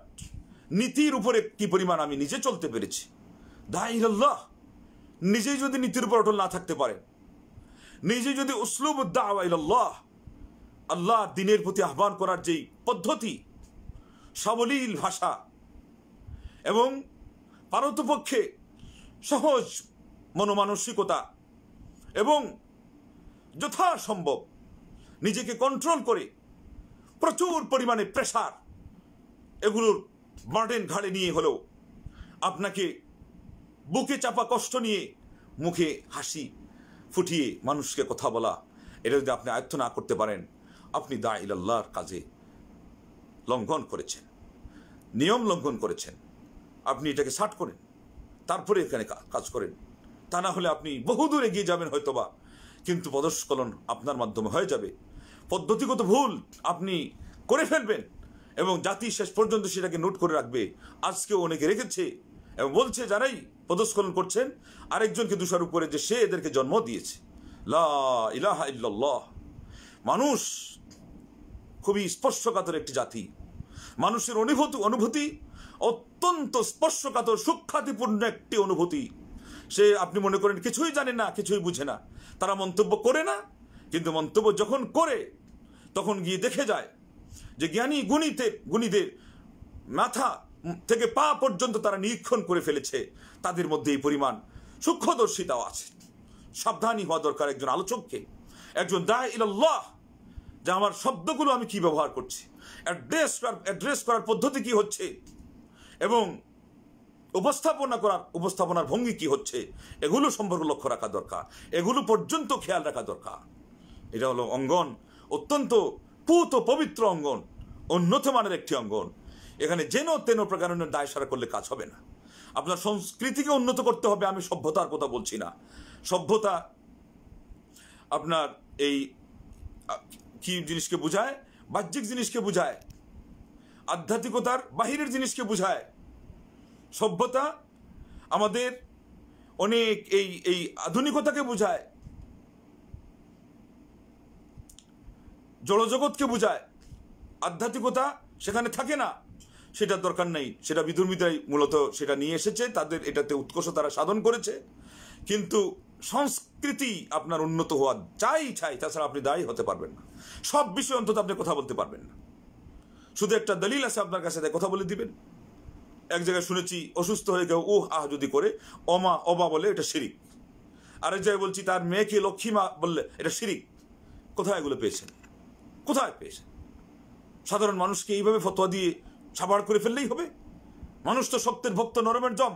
নীতির উপরে কি পরিমাণ আমি নিজে চলতে পেরেছি। দাইল্লাহ, নিজেই যদি নীতির উপর অটল না থাকতে পারে, নিজে যদি উসলুব দাওয়া ইলাল্লাহ, আল্লাহ দ্বীনের প্রতি আহ্বান করার যেই পদ্ধতি, সাবলীল ভাষা এবং পারতপক্ষে সহজ মনোমানসিকতা, এবং যথাসম্ভব নিজেকে কন্ট্রোল করে প্রচুর পরিমাণে প্রেসার, এগুলোর বার্ডেন ঘাড়ে নিয়ে হলেও আপনাকে বুকে চাপা কষ্ট নিয়ে মুখে হাসি ফুটিয়ে মানুষকে কথা বলা, এটা যদি আপনি আয়ত্ত না করতে পারেন, আপনি দাঈ ইলাল্লাহর কাজে লঙ্ঘন করেছেন, নিয়ম লঙ্ঘন করেছেন। আপনি এটাকে ছাড় করেন, তারপরে এখানে কাজ করেন। তা না হলে আপনি বহুদূর এগিয়ে যাবেন হয়তোবা, কিন্তু পদস্খলন আপনার মাধ্যমে হয়ে যাবে। পদ্ধতিগত ভুল আপনি করে ফেলবেন এবং জাতি শেষ পর্যন্ত সেটাকে নোট করে রাখবে। আজকেও অনেকে রেখেছে এবং বলছে যারাই পদস্খলন করছেন আরেকজনকে দোষারোপ করে যে সে এদেরকে জন্ম দিয়েছে। লা ইলাহা ইল্লাল্লাহ। মানুষ খুবই স্পর্শকাতর একটি জাতি। মানুষের অনুভূতি অত্যন্ত স্পর্শকাতর, সূক্ষ্মাতিপূর্ণ একটি অনুভূতি। সে আপনি মনে করেন কিছুই জানে না, কিছুই বুঝে না, তারা মন্তব্য করে না, কিন্তু মন্তব্য যখন করে তখন গিয়ে দেখে যায় যে জ্ঞানী গুণীদের মাথা থেকে পা পর্যন্ত তারা নিরীক্ষণ করে ফেলেছে, তাদের মধ্যে এই পরিমাণ সূক্ষ্মদর্শিতাও আছে। সাবধানী হওয়া দরকার একজন আলোচককে, একজন দাঈ ইলাল্লাহ, যে আমার শব্দগুলো আমি কি ব্যবহার করছি, অ্যাড্রেস করার পদ্ধতি কি হচ্ছে এবং উপস্থাপনার ভঙ্গি কি হচ্ছে, এগুলো সম্পর্কে লক্ষ্য রাখা দরকার, এগুলো পর্যন্ত খেয়াল রাখা দরকার। এটা হলো অঙ্গন, অত্যন্ত পুত পবিত্র অঙ্গন, উন্নত মানের একটি অঙ্গন। এখানে যেন তেন প্রকারের দায় সারা করলে কাজ হবে না। আপনার সংস্কৃতিকে উন্নত করতে হবে। আমি সভ্যতার কথা বলছি না। সভ্যতা আপনার এই কি জিনিসকে বোঝায়? বাহ্যিক জিনিসকে বোঝায়, আধ্যাত্মিকতার বাহিরের জিনিসকে বোঝায়। সভ্যতা আমাদের অনেক এই আধুনিকতাকে বোঝায়, জড়জগৎকে বোঝায়। আধ্যাত্মিকতা সেখানে থাকে না, সেটার দরকার নেই। সেটা বিধর্মীরাই মূলত সেটা নিয়ে এসেছে, তাদের এটাতে উৎকর্ষ তারা সাধন করেছে। কিন্তু সংস্কৃতি আপনার উন্নত হওয়া চাই, তাছাড়া আপনি দায়ী হতে পারবেন না। সব বিষয়ে অন্তত আপনি কথা বলতে পারবেন না। শুধু একটা দলিল আছে আপনার কাছে, তাই কথা বলে দিবেন। এক জায়গায় শুনেছি অসুস্থ হয়ে কেউ যদি করে অবা বলে এটা শিরিক। আরেক জায়গায় বলছি তার মেয়েকে লক্ষ্মী মা বললে এটা শিরিক। কোথায় এগুলো পেয়েছেন? কোথায় পেয়েছেন? সাধারণ মানুষকে এইভাবে ফতোয়া দিয়ে ছাপাড় করে ফেললেই হবে? মানুষ তো সত্যের ভক্ত, নরমের জম।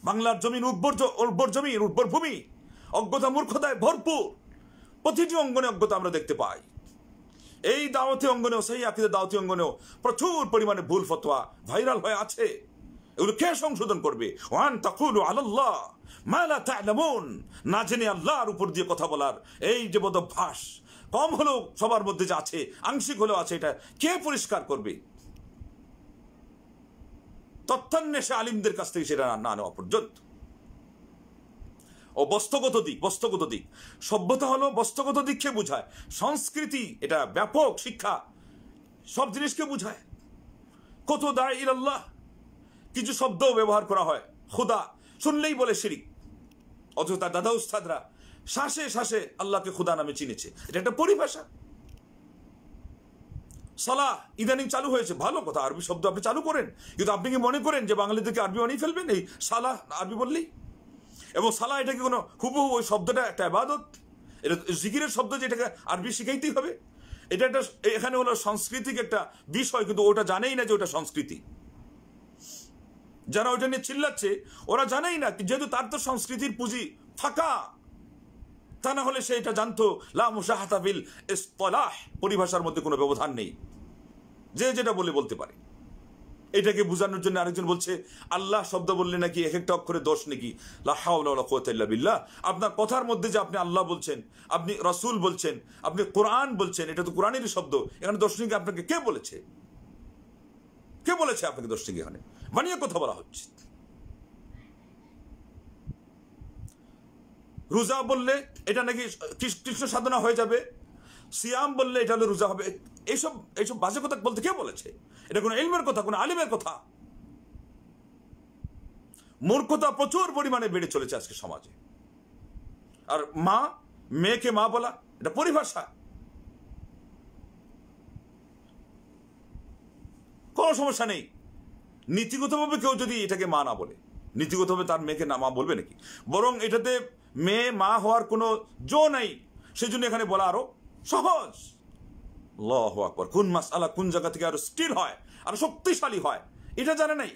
বাংলার জমিন উর্বর জমিন, উর্বর ভূমি, অজ্ঞতা মূর্খতায় ভরপুর। প্রতিটি অঙ্গনে অজ্ঞতা আমরা দেখতে পাই। এই দাওয়াতি অঙ্গনেও, সেই আকীদা দাওয়াতি অঙ্গনেও প্রচুর পরিমাণে ভুল ফতোয়া ভাইরাল হয়ে আছে। এগুলো কে সংশোধন করবে? ওয়ান তাকুলু আলাল্লাহ মা লা তা'লামুন। না জেনে আল্লাহর উপর দিয়ে কথা বলার এই যে বদভ্যাস, কম হলেও সবার মধ্যে যে আছে, আংশিক হলেও আছে, এটা কে পরিষ্কার করবে? তথ্যান্বেষে আলিমদের কাছ থেকে সেটা না নেওয়া পর্যন্ত। ও বস্তুগত দিক। সভ্যতা হলো বস্তুগত দিককে বোঝায়। সংস্কৃতি এটা ব্যাপক শিক্ষা, সব জিনিসকে বোঝায়। কত দাঈ ইলাল্লাহ, কিছু শব্দ ব্যবহার করা হয়, খুদা শুনলেই বলে শিরিক, অথচ তার দাদা উস্তাদরা শ্বাসে শ্বাসে আল্লাহকে খুদা নামে চিনেছে। এটা একটা পরিভাষা। সালাহ ইদানিং চালু হয়েছে, ভালো কথা, আরবি শব্দ আপনি চালু করেন, কিন্তু আপনি কি মনে করেন যে বাঙালিদেরকে আরবি বানিয়ে ফেলবেন এই সালাহ আরবি বললেই? এবং সালাহ এটা কি কোনো হুবহু ওই শব্দটা একটা ইবাদত? এটা জিকিরের শব্দ, যে এটাকে আরবি শিখাইতেই হবে? এটা একটা এখানে হলো সাংস্কৃতিক একটা বিষয়, কিন্তু ওটা জানেই না যে ওটা সংস্কৃতি। যারা ওটা নিয়ে চিল্লাচ্ছে ওরা জানেই না, যেহেতু তার তো সংস্কৃতির পুঁজি ফাঁকা। তা না হলে সে এটা জানতো লা মুশাহাতা বিল ইসতিলাহ, পরিভাষার মধ্যে কোনো ব্যবধান নেই, যে যেটা বলতে পারে। এটাকে বোঝানোর জন্য আরেকজন বলছে আল্লাহ শব্দ বললে নাকি এক একটা অক্ষরে দোষ নাকি। লা হাওলা ওয়ালা কুওয়াতা ইল্লা বিল্লাহ। আপনার কথার মধ্যে যে আপনি আল্লাহ বলছেন, আপনি রাসূল বলছেন, আপনি কোরআন বলছেন, এটা তো কোরআনেরই শব্দ। এখানে দোষ নাকি আপনাকে কে বলেছে? কে বলেছে আপনাকে দোষ নাকি? এখানে বানিয়ে কথা বলা হচ্ছে। রোজা বললে এটা নাকি কৃষ্ণ সাধনা হয়ে যাবে, সিয়াম বললে এটা হলে রোজা হবে। এইসব বাজে কথা বলতে কে বলেছে? এটা কোনো ইলমের কথা, কোনো আলিমের কথা? মূর্খতা প্রচুর পরিমাণে বেড়ে চলেছে আজকে সমাজে। আর মেয়েকে মা বলা এটা পরিভাষা, কোনো সমস্যা নেই। নীতিগতভাবে কেউ যদি এটাকে মা না বলে, নীতিগতভাবে তার মেয়েকে না মা বলবে নাকি? বরং এটাতে মেয়ে মা হওয়ার কোনো জো নাই, সেজন্য এখানে বলা আরো সহজ। আল্লাহু আকবার। কোন মাসআলা কোন জায়গা থেকে আরো স্টিল হয়, আরো শক্তিশালী হয়, এটা জানে নাই।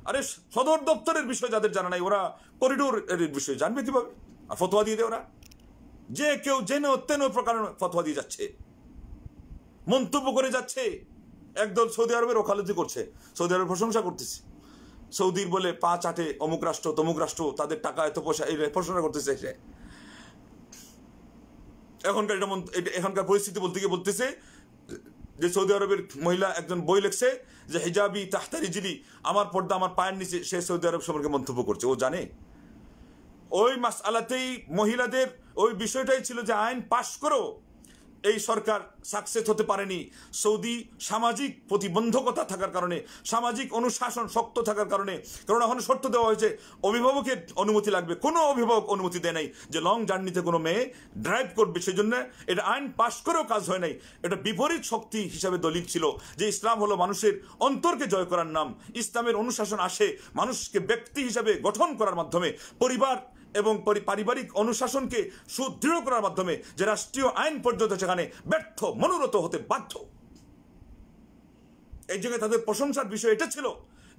আরে সদর দপ্তরের বিষয় যাদের জানা নাই, ওরা করিডোর এর বিষয় জানবে কিভাবে? আর ফতোয়া দিয়ে দেয় ওরা, যে কেউ যেন তেন প্রকার ফতোয়া দিয়ে যাচ্ছে, মন্তব্য করে যাচ্ছে। একদল সৌদি আরবের ওকালতি করছে, সৌদি আরবের প্রশংসা করতেছে, সৌদির বলে পা চাটে অমুক রাষ্ট্র তমুক রাষ্ট্র, তাদের টাকা এত পয়সা, এই প্রশংসা করতেছে। সে এখনকার পরিস্থিতি বলতে গিয়ে বলতেছে যে সৌদি আরবের মহিলা একজন বই লিখছে যে হিজাবি তাহতা রিজলি, আমার পর্দা আমার পায়ের নিচে, সে সৌদি আরব সম্পর্কে মন্তব্য করছে। ও জানে ওই মাসআলাতেই মহিলাদের ওই বিষয়টাই ছিল যে আইন পাশ করো, এই সরকার সাকসেস হতে পারেনি। সৌদি সামাজিক প্রতিবন্ধকতা থাকার কারণে, সামাজিক অনুশাসন শক্ত থাকার কারণে, কারণ এখন শর্ত দেওয়া হয়েছে অভিভাবকের অনুমতি লাগবে। কোনো অভিভাবক অনুমতি দেয় নাই যে লং জার্নিতে কোনো মেয়ে ড্রাইভ করবে, সেই জন্য এটা আইন পাশ করেও কাজ হয় নাই। এটা বিপরীত শক্তি হিসাবে দলিল ছিল যে ইসলাম হলো মানুষের অন্তরকে জয় করার নাম। ইসলামের অনুশাসন আসে মানুষকে ব্যক্তি হিসাবে গঠন করার মাধ্যমে, পরিবার এবং পারিবারিক অনুশাসনকে সুদৃঢ় করার মাধ্যমে, যে রাষ্ট্রীয় আইন পর্যন্ত সেখানে ব্যর্থ মনোরত হতে বাধ্য। এই জায়গায় তাদের প্রশংসার বিষয় এটা ছিল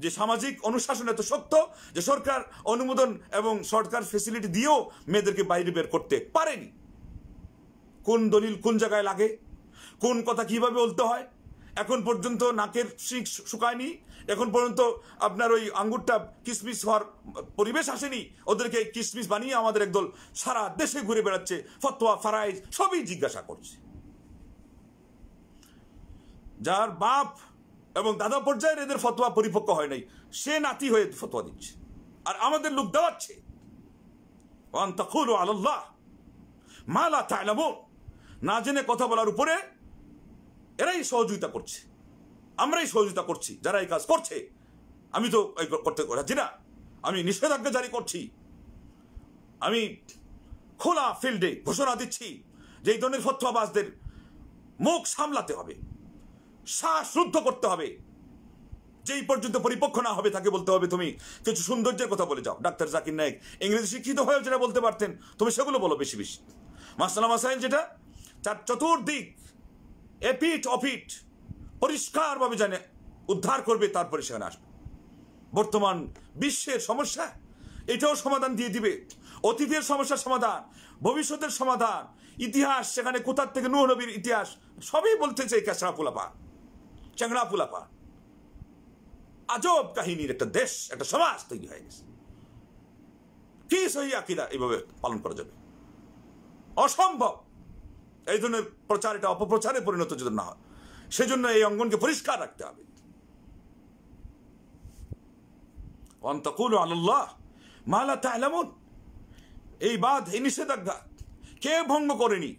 যে সামাজিক অনুশাসন এত শক্ত যে সরকার অনুমোদন এবং সরকার ফেসিলিটি দিয়েও মেয়েদেরকে বাইরে বের করতে পারেনি। কোন দলিল কোন জায়গায় লাগে, কোন কথা কিভাবে বলতে হয়, এখন পর্যন্ত নাকের শিক শুকায়নি, এখন পর্যন্ত আপনার ওই আঙ্গুরটা কিসমিস হওয়ার পরিবেশ আসেনি। ওদেরকে কিসমিস বানিয়ে আমাদের একদল সারা দেশে ঘুরে বেড়াচ্ছে, ফতোয়া ফারাইজ সবই জিজ্ঞাসা করছে। যার বাপ এবং দাদা পর্যায়ের এদের ফতোয়া পরিপক্ক হয় নাই, সে নাতি হয়ে ফতোয়া দিচ্ছে, আর আমাদের লোক দেওয়াচ্ছে। ওয়ান তাকুলু আলাল্লাহ মা লা তা'লামুন, না জেনে কথা বলার উপরে এরাই সহযোগিতা করছে, আমরাই সহযোগিতা করছি যারা এই কাজ করছে। আমি তো করতে রাজি না, আমি নিষেধাজ্ঞা জারি করছি, আমি খোলা ফিল্ডে ঘোষণা দিচ্ছি যে এই ধরনের ফতোয়াবাজদের মুখ সামলাতে হবে, শ্বাসরুদ্ধ করতে হবে। যেই পর্যন্ত পরিপক্ষ না হবে তাকে বলতে হবে তুমি কিছু সৌন্দর্যের কথা বলে যাও। ডাক্তার জাকির নায়েক ইংরেজি শিক্ষিত হয়েও যেটা বলতে পারতেন, তুমি সেগুলো বলো বেশি বেশি। মাসআলা মাসাইল যেটা তার চতুর্দিক এপিট অপিট পরিষ্কারভাবে জানে উদ্ধার করবে, তারপরে সেখানে আসবে। বর্তমান বিশ্বের সমস্যা এটাও সমাধান দিয়ে দিবে, অতীতের সমস্যার সমাধান, ভবিষ্যতের সমাধান, ইতিহাস সেখানে কোথার থেকে নূহ নবীর ইতিহাস সবই বলতেছে। ক্যাচড়া পুলাপা, চ্যাংড়া পুলাপা, আজব কাহিনীর একটা দেশ, একটা সমাজ তৈরি হয়ে গেছে। কি সহি আকীদা এইভাবে পালন করা যাবে? অসম্ভব। এই ধরনের প্রচার এটা অপপ্রচারে পরিণত যদি না হয়, সেজন্য এই অঙ্গনকে পরিষ্কার রাখতে হবে। ওয়ান তাকুলু আলাল্লাহ মা লা তা'লামুন, এই বাদ, এই নিষেধাজ্ঞা কে ভঙ্গ করেনি?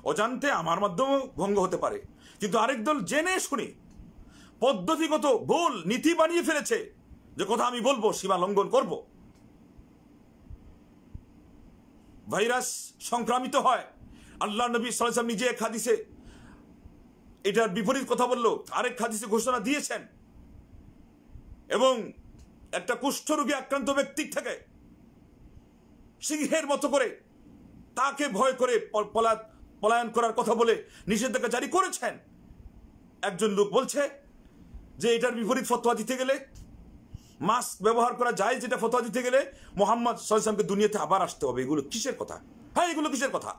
অজান্তে আমার মাধ্যমেও ভঙ্গ হতে পারে, কিন্তু আরেক দল জেনে শুনে পদ্ধতিগত ভুল নীতি বানিয়ে ফেলেছে যে কথা আমি বলবো সীমা লঙ্ঘন করব। ভাইরাস সংক্রামিত হয়, আল্লাহ নবী সাল্লাল্লাহু আলাইহি ওয়াসাল্লাম নিজে এক হাদিসে এটার বিপরীত কথা বললো, আরেক হাদিসে ঘোষণা দিয়েছেন। এবং একটা কুষ্ঠরোগী আক্রান্ত ব্যক্তির থেকে সিংহের মতো করে তাকে ভয় করে পলায়ন করার কথা বলে নিষেধাজ্ঞা জারি করেছেন। একজন লোক বলছে যে এটার বিপরীত ফতোয়া দিতে গেলে, মাস্ক ব্যবহার করা যায় যেটা ফতোয়া দিতে গেলে মুহাম্মদ সাল্লাল্লাহু আলাইহি ওয়াসাল্লামকে দুনিয়াতে আবার আসতে হবে। এগুলো কিসের কথা? হ্যাঁ, এগুলো কিসের কথা?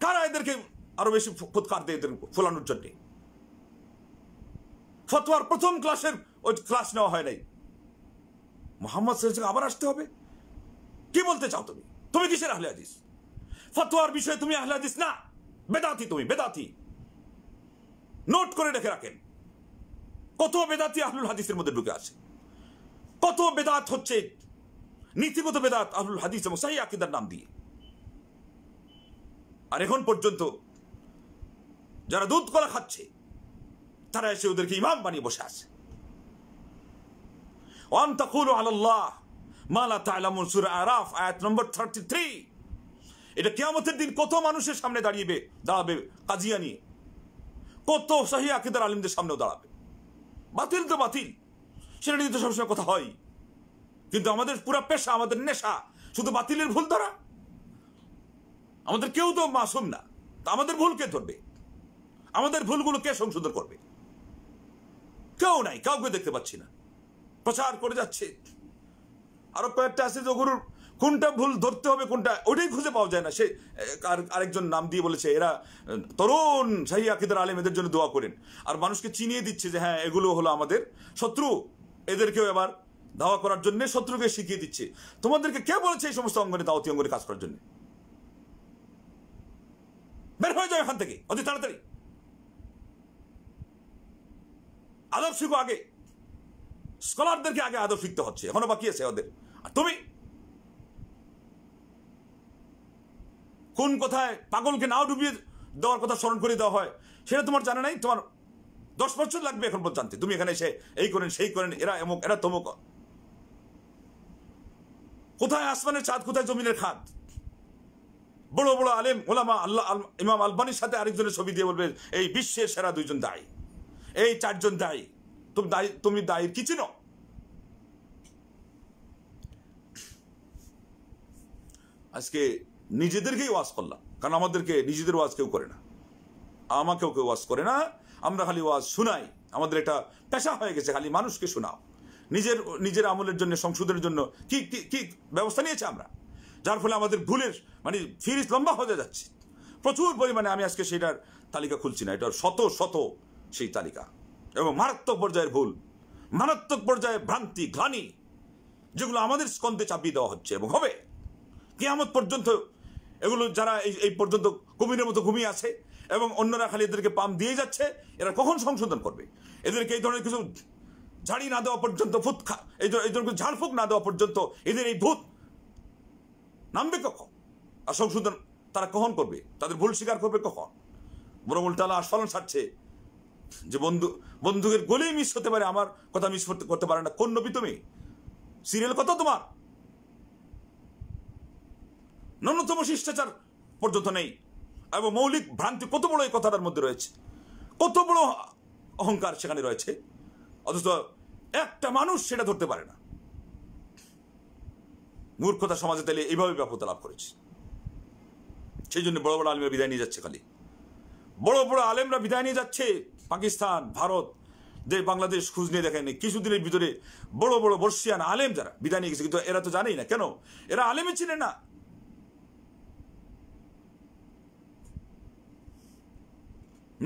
কারা এদেরকে আরো বেশি ফুৎকার দেয় এদের ফোলানোর জন্য? ফতোয়ার প্রথম ক্লাসের ওই ক্লাস নেওয়া হয় নাই, মুহাম্মদ সাল্লাল্লাহু আলাইহি ওয়াসাল্লাম আবার আসতে হবে? কি বলতে চাও তুমি? তুমি কিসের আহলে হাদিস? ফতোয়ার বিষয়ে তুমি আহলে হাদিস না, বেদাতি। তুমি বেদাতি। নোট করে রেখে রাখেন কত বেদাতি আহলুল হাদিসের মধ্যে ঢুকে আছে, কত বেদাত হচ্ছে, নীতিগত বেদাত আহলুল হাদিস এবং সহিহ আকীদার নাম দিয়ে। আর এখন পর্যন্ত যারা দুধ কলা খাচ্ছে তারা এসে ওদেরকে ইমাম বানিয়ে বসে আছে। ওয়ান তাকুলু আলাল্লাহ মা লা তা'লামুন, সূরা আরাফ আয়াত নম্বর 33। এটা কিয়ামতের দিন কত মানুষের সামনে দাঁড়াবে কাজিয়ানি, কত সহিহ আকীদার আলেমদের সামনেও দাঁড়াবে। বাতিল তো বাতিল, সেটা নিয়ে তো সবসময় কথা হয়, কিন্তু আমাদের পুরা পেশা, আমাদের নেশা শুধু বাতিলের ভুল ধরা। আমাদের কেউ তো মাসুম না, তা আমাদের ভুল কে ধরবে? আমাদের ভুলগুলো কে সংশোধন করবে? কেউ নাই, কাউকে দেখতে পাচ্ছি না, প্রচার করে যাচ্ছে। আরো কয়েকটা আছে যে ওগুলোর কোনটা ভুল ধরতে হবে কোনটা ওটাই খুঁজে পাওয়া যায় না। সে আরেকজন নাম দিয়ে বলেছে এরা তরুণ শাহী আকীদার আলেম, এদের জন্য দোয়া করেন। আর মানুষকে চিনিয়ে দিচ্ছে যে হ্যাঁ এগুলো হলো আমাদের শত্রু, এদেরকেও এবার দাওয়া করার জন্য শত্রুকে শিখিয়ে দিচ্ছে। তোমাদেরকে কে বলেছে এই সমস্ত অঙ্গনে দাওয়াতি অঙ্গনে কাজ করার জন্য? বের হয়ে যাও এখান থেকে অতি তাড়াতাড়ি। আদব শিখো আগে, স্কলারদেরকে আগে আদব শিখতে হচ্ছে, এখনো বাকি আছে ওদের। আর তুমি কোন কথায় পাগলকে নাও ডুবিয়ে দেওয়ার কথা স্মরণ করে দেওয়া হয় সেটা তোমার জানা নাই। তোমার 10 বছর লাগবে এখন পর্যন্ত জানতে। তুমি এখানে এসে এই করেন সেই করেন, এরা এমক এরা তমক। কোথায় আসমানের চাঁদ, কোথায় জমিনের খাদ? বড় বড় আলেম ওলামা আল্লাহ ইমাম আলবানির সাথে আরেকজনের ছবি দিয়ে বলবে এই বিশ্বের সেরা 2 জন দায়ী, এই 4 জন দায়ী। তুমি দায়ীর কি চিনো? আজকে নিজেদেরকেই ওয়াজ করলাম, কারণ আমাদেরকে নিজেদের ওয়াজ কেউ করে না, আমাকেও কেউ ওয়াজ করে না। আমরা খালি ওয়াজ শুনাই, আমাদের এটা পেশা হয়ে গেছে, খালি মানুষকে শোনাও। নিজের আমলের জন্য, সংশোধনের জন্য কি কি ব্যবস্থা নিয়েছে আমরা, যার ফলে আমাদের ভুলের মানে ফিরিস লম্বা হয়ে যাচ্ছে প্রচুর পরিমাণে। আমি আজকে সেটার তালিকা খুলছি না, এটার শত শত সেই তালিকা, এবং মারাত্মক পর্যায়ের ভুল, মারাত্মক পর্যায়ে ভ্রান্তি, গ্লানি, যেগুলো আমাদের স্কন্ধে চাপিয়ে দেওয়া হচ্ছে এবং হবে কিয়ামত পর্যন্ত। এগুলো যারা এই পর্যন্ত কুমিরের মতো ঘুমিয়ে আছে এবং অন্যরা খালি এদেরকে পাম দিয়ে যাচ্ছে, এরা কখন সংশোধন করবে? এদেরকে এই ধরনের কিছু ঝাড়ি না দেওয়া পর্যন্ত, এই ধরনের ঝাড়ফুঁক না দেওয়া পর্যন্ত এদের এই ভূত নামবে কখন? আর সংশোধন তারা কখন করবে? তাদের ভুল স্বীকার করবে কখন? বরং উল্টালা আস্ফলন ছাড়ছে যে বন্দুকের গোলেই মিস হতে পারে, আমার কথা মিস করতে পারে না। কোন নবী তুমি? সিরিয়াল কত তোমার? ন্যূনতম শিষ্টাচার পর্যন্ত নেই, এবং মৌলিক ভ্রান্তি কত বড় এই কথাটার মধ্যে রয়েছে, কত বড় অহংকার সেখানে রয়েছে, অথচ একটা মানুষ সেটা ধরতে পারে না। মূর্খতা সমাজে তাহলে এইভাবে ব্যাপকতা লাভ করেছে। সেই জন্য বড় বড় আলেমরা বিদায় নিয়ে যাচ্ছে, খালি বড় বড় আলেমরা বিদায় নিয়ে যাচ্ছে। পাকিস্তান, ভারত, বাংলাদেশ খোঁজ নিয়ে দেখেনি, কিছুদিনের ভিতরে বড় বড় বর্ষিয়ান আলেম যারা বিদায় নিয়ে গেছে, কিন্তু এরা তো জানেই না। কেন? এরা আলেমই চিনে না।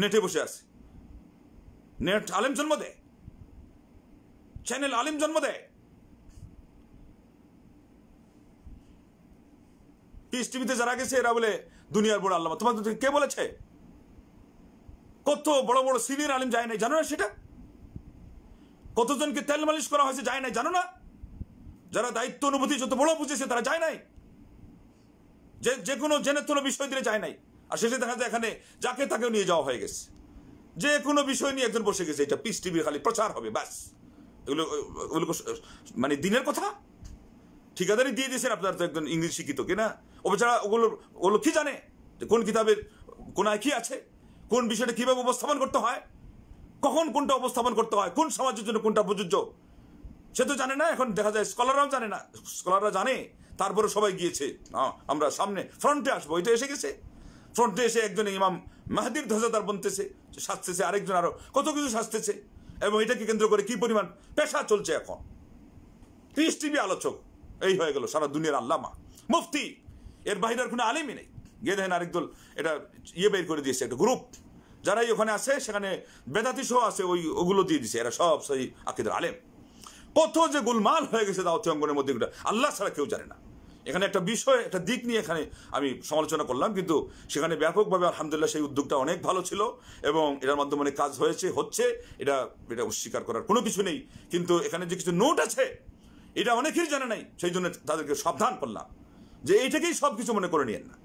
নেটে বসে আছে, নেট আলেম জন্ম দেয়, চ্যানেল আলেম জন্ম দেয়। পিস টিভিতে যারা গেছে এরা বলে দুনিয়ার বড় আল্লামা। তোমার কে বলেছে? কত বড় বড় সিনিয়র আলেম যায় নাই, জানো না সেটা? কতজনকে তেল মালিশ করা হয়েছে, যায় নাই, জানো না? যারা দায়িত্ব অনুভূতি যত বড় বুঝেছে তারা যায় নাই, যে কোনো জেনে কোনো বিষয় দিলে যায় নাই। আর শেষে দেখা যায় এখানে যাকে তাকেও নিয়ে যাওয়া হয়ে গেছে, যে কোনো বিষয় নিয়ে একজন বসে গেছে, এটা পিস টিভি খালি প্রচার হবে ব্যাস। এগুলো মানে দিনের কথা ঠিকাদারি দিয়ে দিয়েছেন। আপনারা তো একজন ইংলিশ শিক্ষিত কিনা, ও বেচারা ওগুলো কি জানে যে কোন কিতাবের কোনায় কি আছে, কোন বিষয়টা কিভাবে উপস্থাপন করতে হয়, কখন কোনটা উপস্থাপন করতে হয়, কোন সমাজের জন্য কোনটা প্রযোজ্য, সে তো জানে না। এখন দেখা যায় স্কলাররাও জানে না। স্কলাররা জানে, তারপরে সবাই গিয়েছে আমরা সামনে ফ্রন্টে আসবো, এটা এসে গেছে। ফ্রন্টে এসে একজন ইমাম মাহদির ধ্বজাদার বনতেছে, সাজতেছে, আরেকজন আরো কত কিছু সাজতেছে, এবং এটাকে কেন্দ্র করে কি পরিমাণ পেশা চলছে এখন। পিস টিভি আলোচক এই হয়ে গেল সারা দুনিয়ার আল্লামা, মুফতি, এর বাইরে আর কোনো আলেমই নেই। গিয়ে দেখেন আরেক দল এটা বের করে দিয়েছে, একটা গ্রুপ, যারাই ওখানে আছে সেখানে বেদাতি সহ আছে, ওগুলো দিয়ে দিছে, এরা সব সেই আকীদার আলেম। কত যে গোলমাল হয়ে গেছে দাওয়াতি অঙ্গনের মধ্যে, আল্লাহ ছাড়া কেউ জানে না। এখানে একটা বিষয়, একটা দিক নিয়ে এখানে আমি সমালোচনা করলাম, কিন্তু সেখানে ব্যাপকভাবে আলহামদুলিল্লাহ সেই উদ্যোগটা অনেক ভালো ছিল, এবং এটার মাধ্যমে অনেক কাজ হচ্ছে, এটা অস্বীকার করার কোনো কিছু নেই। কিন্তু এখানে যে কিছু নোট আছে এটা অনেকেই জানে নাই, সেই জন্য তাদেরকে সাবধান করলাম যে এইটাকেই সব কিছু মনে করে নিয়েন না।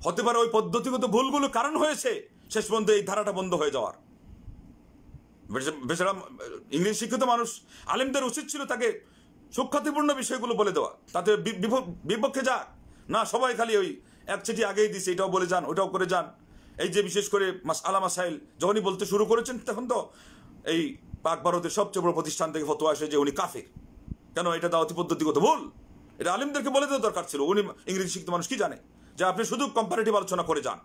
হতে পারে ওই পদ্ধতিগত ভুলগুলো কারণ হয়েছে শেষ পর্যন্ত এই ধারাটা বন্ধ হয়ে যাওয়ার। বেচারা ইংলিশ শিক্ষিত মানুষ, আলেমদের উচিত ছিল তাকে সুখ্যাতিপূর্ণ বিষয়গুলো বলে দেওয়া, তাতে বিপক্ষে যাক না। সবাই খালি ওই এক চিঠি আগেই দিছে, এটাও বলে যান, ওটাও করে যান। এই যে বিশেষ করে মাসআলা মাসাইল যখনই বলতে শুরু করেছেন, তখন তো এই পাক ভারতের সবচেয়ে বড় প্রতিষ্ঠান থেকে ফতোয়া আসে যে উনি কাফের। কেন? এটা দাওয়াতি পদ্ধতিগত ভুল। এটা আলেমদেরকে বলে দেওয়া দরকার ছিল। উনি ইংরেজি শিক্ষিত মানুষ কি জানে যে আপনি শুধু কম্পারেটিভ আলোচনা করে যান,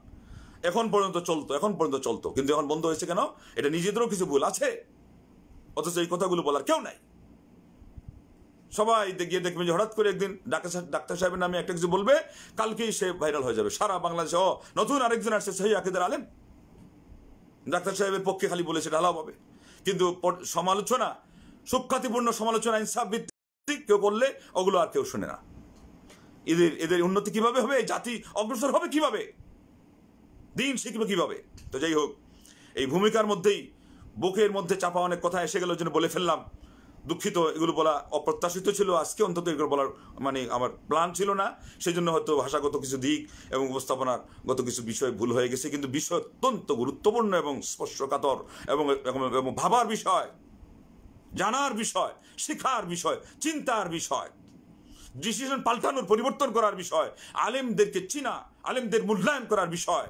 এখন পর্যন্ত চলতো, কিন্তু এখন বন্ধ হয়েছে কেন? এটা নিজেদেরও কিছু ভুল আছে, অথচ এই কথাগুলো বলার কেউ নাই। সবাই গিয়ে দেখবেন যে হঠাৎ করে একদিন ডাক্তার সাহেবের নামে একটা কিছু বলবে, কালকেই সে ভাইরাল হয়ে যাবে সারা বাংলাদেশে। নতুন আরেকজন আসছে সহি আকিদার আলেম, ডাক্তার সাহেবের পক্ষে খালি বলেছে ঢালাও হবে, কিন্তু সমালোচনা, সুখ্যাতিপূর্ণ সমালোচনা ইনসাফ ভিত্তিক কেউ করলে ওগুলো আর কেউ শুনে না। এদের উন্নতি কিভাবে হবে? জাতি অগ্রসর হবে কিভাবে? দিন শিখবে কিভাবে? তো যাই হোক, এই ভূমিকার মধ্যেই বুকের মধ্যে চাপা অনেক কথা এসে গেল, জন্য বলে ফেললাম। দুঃখিত, এগুলো বলা অপ্রত্যাশিত ছিল। আজকে অন্তত এগুলো বলার আমার প্ল্যান ছিল না, সেই জন্য হয়তো ভাষাগত কিছু দিক এবং উপস্থাপনাগত কিছু বিষয় ভুল হয়ে গেছে, কিন্তু বিষয় অত্যন্ত গুরুত্বপূর্ণ এবং স্পর্শকাতর এবং ভাবার বিষয়, জানার বিষয়, শেখার বিষয়, চিন্তার বিষয়, ডিসিশন পাল্টানোর, পরিবর্তন করার বিষয়, আলেমদেরকে চিনা, আলেমদের মূল্যায়ন করার বিষয়।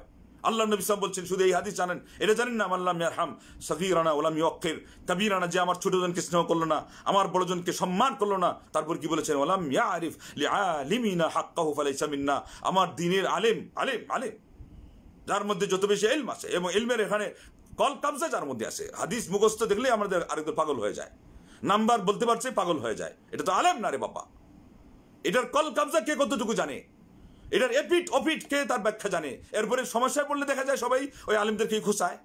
আল্লাহ নবী সাল্লাল্লাহু আলাইহি ওয়াসাল্লাম বলছেন, শুধু এই হাদিস জানেন, এটা জানেন না, আল্লাহ ইয়ারহাম সগীরানা ওয়া লাম ইউক্কির কবীরানা, যে আমার ছোটজনকে স্নেহ করলো না, আমার বড়জনকে সম্মান করলো না। তারপর কি বলেছেন? ওয়া লাম ইয়ারিফ লিআলিমিনা হাক্কাহু ফালাইসা মিন্না, আমার দ্বীনের আলেম যার মধ্যে যত বেশি ইলম আছে এবং ইলমের এখানে কল কাবজা যার মধ্যে আছে, হাদিস মুখস্থ দেখলে আমাদের আরেকজন পাগল হয়ে যায়, নাম্বার বলতে পারছে পাগল হয়ে যায়, এটা তো আলেম না রে বাবা। এটার কল কাবজা কে কতটুকু জানে, এটার এপিট অপিট কে তার ব্যাখ্যা জানে। এরপরে সমস্যায় পড়লে দেখা যায় সবাই ওই আলেমদেরকেই খুঁসায়,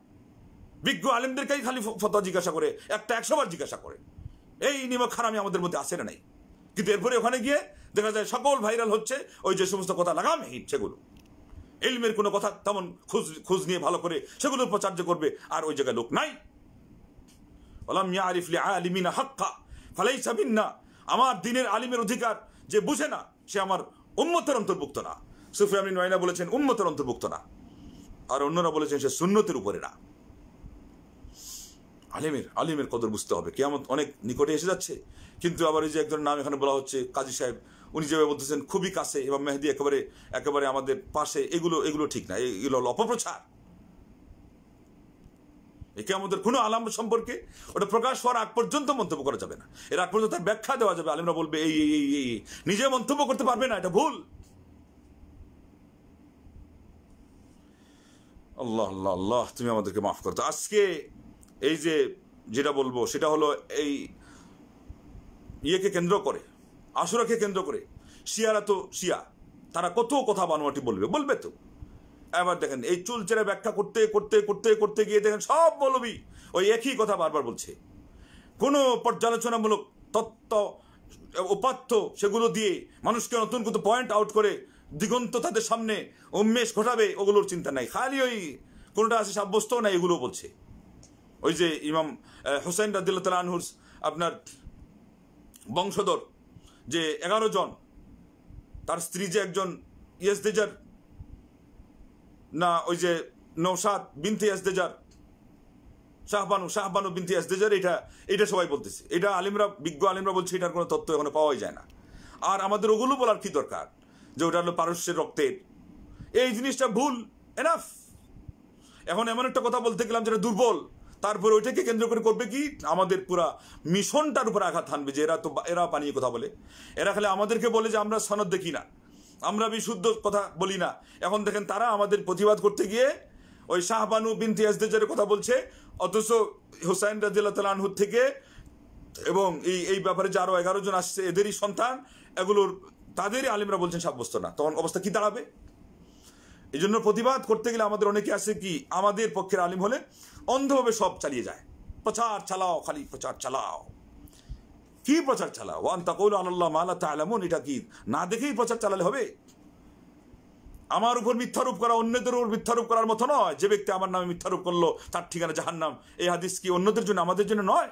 বিজ্ঞ আলেমদেরকেই খালি ফতোয়া জিজ্ঞাসা করে, 100 বার জিজ্ঞাসা করে। এই নিমক হারামি আমাদের মধ্যে আসে না নাই, কিন্তু এরপরে ওখানে গিয়ে দেখা যায় সকল ভাইরাল হচ্ছে ওই যে সমস্ত কথা লাগামহীন, সেগুলো ইলমের কোনো কথা তেমন খোঁজ নিয়ে ভালো করে সেগুলো প্রচার্য করবে, আর ওই জায়গায় লোক নাই। ওয়ালাম ইয়ারিফ লিআলিমিনা হাক্কা ফালাইসা মিন্না, আমার দ্বীনের আলিমের অধিকার যে বুঝে না, সে আমার উম্মতের অন্তর্ভুক্ত না। সুফিয়ান ইবনে উয়াইনা বলেছেন উম্মতের অন্তর্ভুক্ত না, আর অন্যরা বলেছেন সে সুন্নতের উপরে না। আলিমের কদর বুঝতে হবে। কিয়ামত অনেক নিকটে এসে যাচ্ছে, কিন্তু আবার এই যে একজন নাম এখানে বলা হচ্ছে, কাজী সাহেব, উনি যেভাবে বলতেছেন খুবই কাছে, এবং মেহেদি একেবারে আমাদের পাশে, এগুলো ঠিক না, এগুলো হলো অপপ্রচার। একে আমাদের কোনো আলাম সম্পর্কে ওটা প্রকাশ হওয়ার আগ পর্যন্ত মন্তব্য করা যাবে না, এর আগ পর্যন্ত তার ব্যাখ্যা দেওয়া যাবে। আলেমরা বলবে এই নিজে মন্তব্য করতে পারবে না, এটা ভুল। আল্লাহ আল্লাহ আল্লাহ, তুমি আমাদেরকে মাফ করতো। আজকে এই যেটা বলবো সেটা হলো এই ইয়েকে কেন্দ্র করে, আশুরাকে কেন্দ্র করে শিয়ারা তো তারা কত কথা বানোয়াটি বলবে তো। এবার দেখেন এই চুল চেরা ব্যাখ্যা করতে গিয়ে দেখেন সব মৌলবী ওই একই কথা বারবার বলছে। কোনো পর্যালোচনামূলক তত্ত্ব উপাত্ত সেগুলো দিয়ে মানুষকে নতুন কোনো পয়েন্ট আউট করে দিগন্ত তাদের সামনে উন্মেষ ঘটাবে, ওগুলোর চিন্তা নাই। খালি ওই কোনটা আছে সাব্যস্ত না, এগুলো বলছে। ওই যে ইমাম হুসাইন রাদিয়াল্লাহু তাআলা আনহুর আপনার বংশধর যে 11 জন, তার স্ত্রী যে একজন ইয়াজদেজার না, ওই যে নওশাদ বিনতে ইয়াজদেজার, শাহবানু বিনতে ইয়াজদেজার, এটা সবাই বলতেছে। এটা বিজ্ঞ আলিমরা বলছে এটার কোনো তথ্য এখনো পাওয়াই যায় না। আর আমাদের ওগুলো বলার কি দরকার যে ওটা হলো পারস্যের রক্তের? এই জিনিসটা ভুল, এনাফ। এখন এমন একটা কথা বলতে গেলাম যেটা দুর্বল, তারপরে ওইটাকে কেন্দ্র করে করবে কি আমাদের পুরা মিশনটার উপর আঘাত হানবে, যে এরা পানিয়ে কথা বলে, এরা খালি আমাদেরকে বলে যে আমরা সনদ দেখি না, আমরা বিশুদ্ধ কথা বলি না। এখন দেখেন তারা আমাদের প্রতিবাদ করতে গিয়ে ওই শাহবানু বিনতে ইয়াজদেজারের কথা বলছে, অথচ হুসাইন রাদিয়াল্লাহু তাআলা আনহু থেকে এবং এই ব্যাপারে যে আরো 11 জন আসছে এদেরই সন্তান, এগুলোর তাদেরই আলিমরা বলছেন সাব্যস্ত না। তখন অবস্থা কি দাঁড়াবে? এই জন্য প্রতিবাদ করতে গেলে আমাদের অনেকে আছে কি আমাদের পক্ষের আলিম হলে অন্ধভাবে সব চালিয়ে যায়, প্রচার চালাও, খালি প্রচার চালাও। কি প্রচার চালাও? ওয়ান তাকুলু আলাল্লাহি মা লা তা'লামুন, এটা কি না দেখেই প্রচার চালালে হবে? আমার উপর মিথ্যারোপ করা অন্যদের উপর মিথ্যারোপ করার মতো নয়। যে ব্যক্তি আমার নামে মিথ্যারোপ করলো তার ঠিকানা জাহান্নাম, এই হাদিস কি অন্যদের জন্য আমাদের জন্য নয়?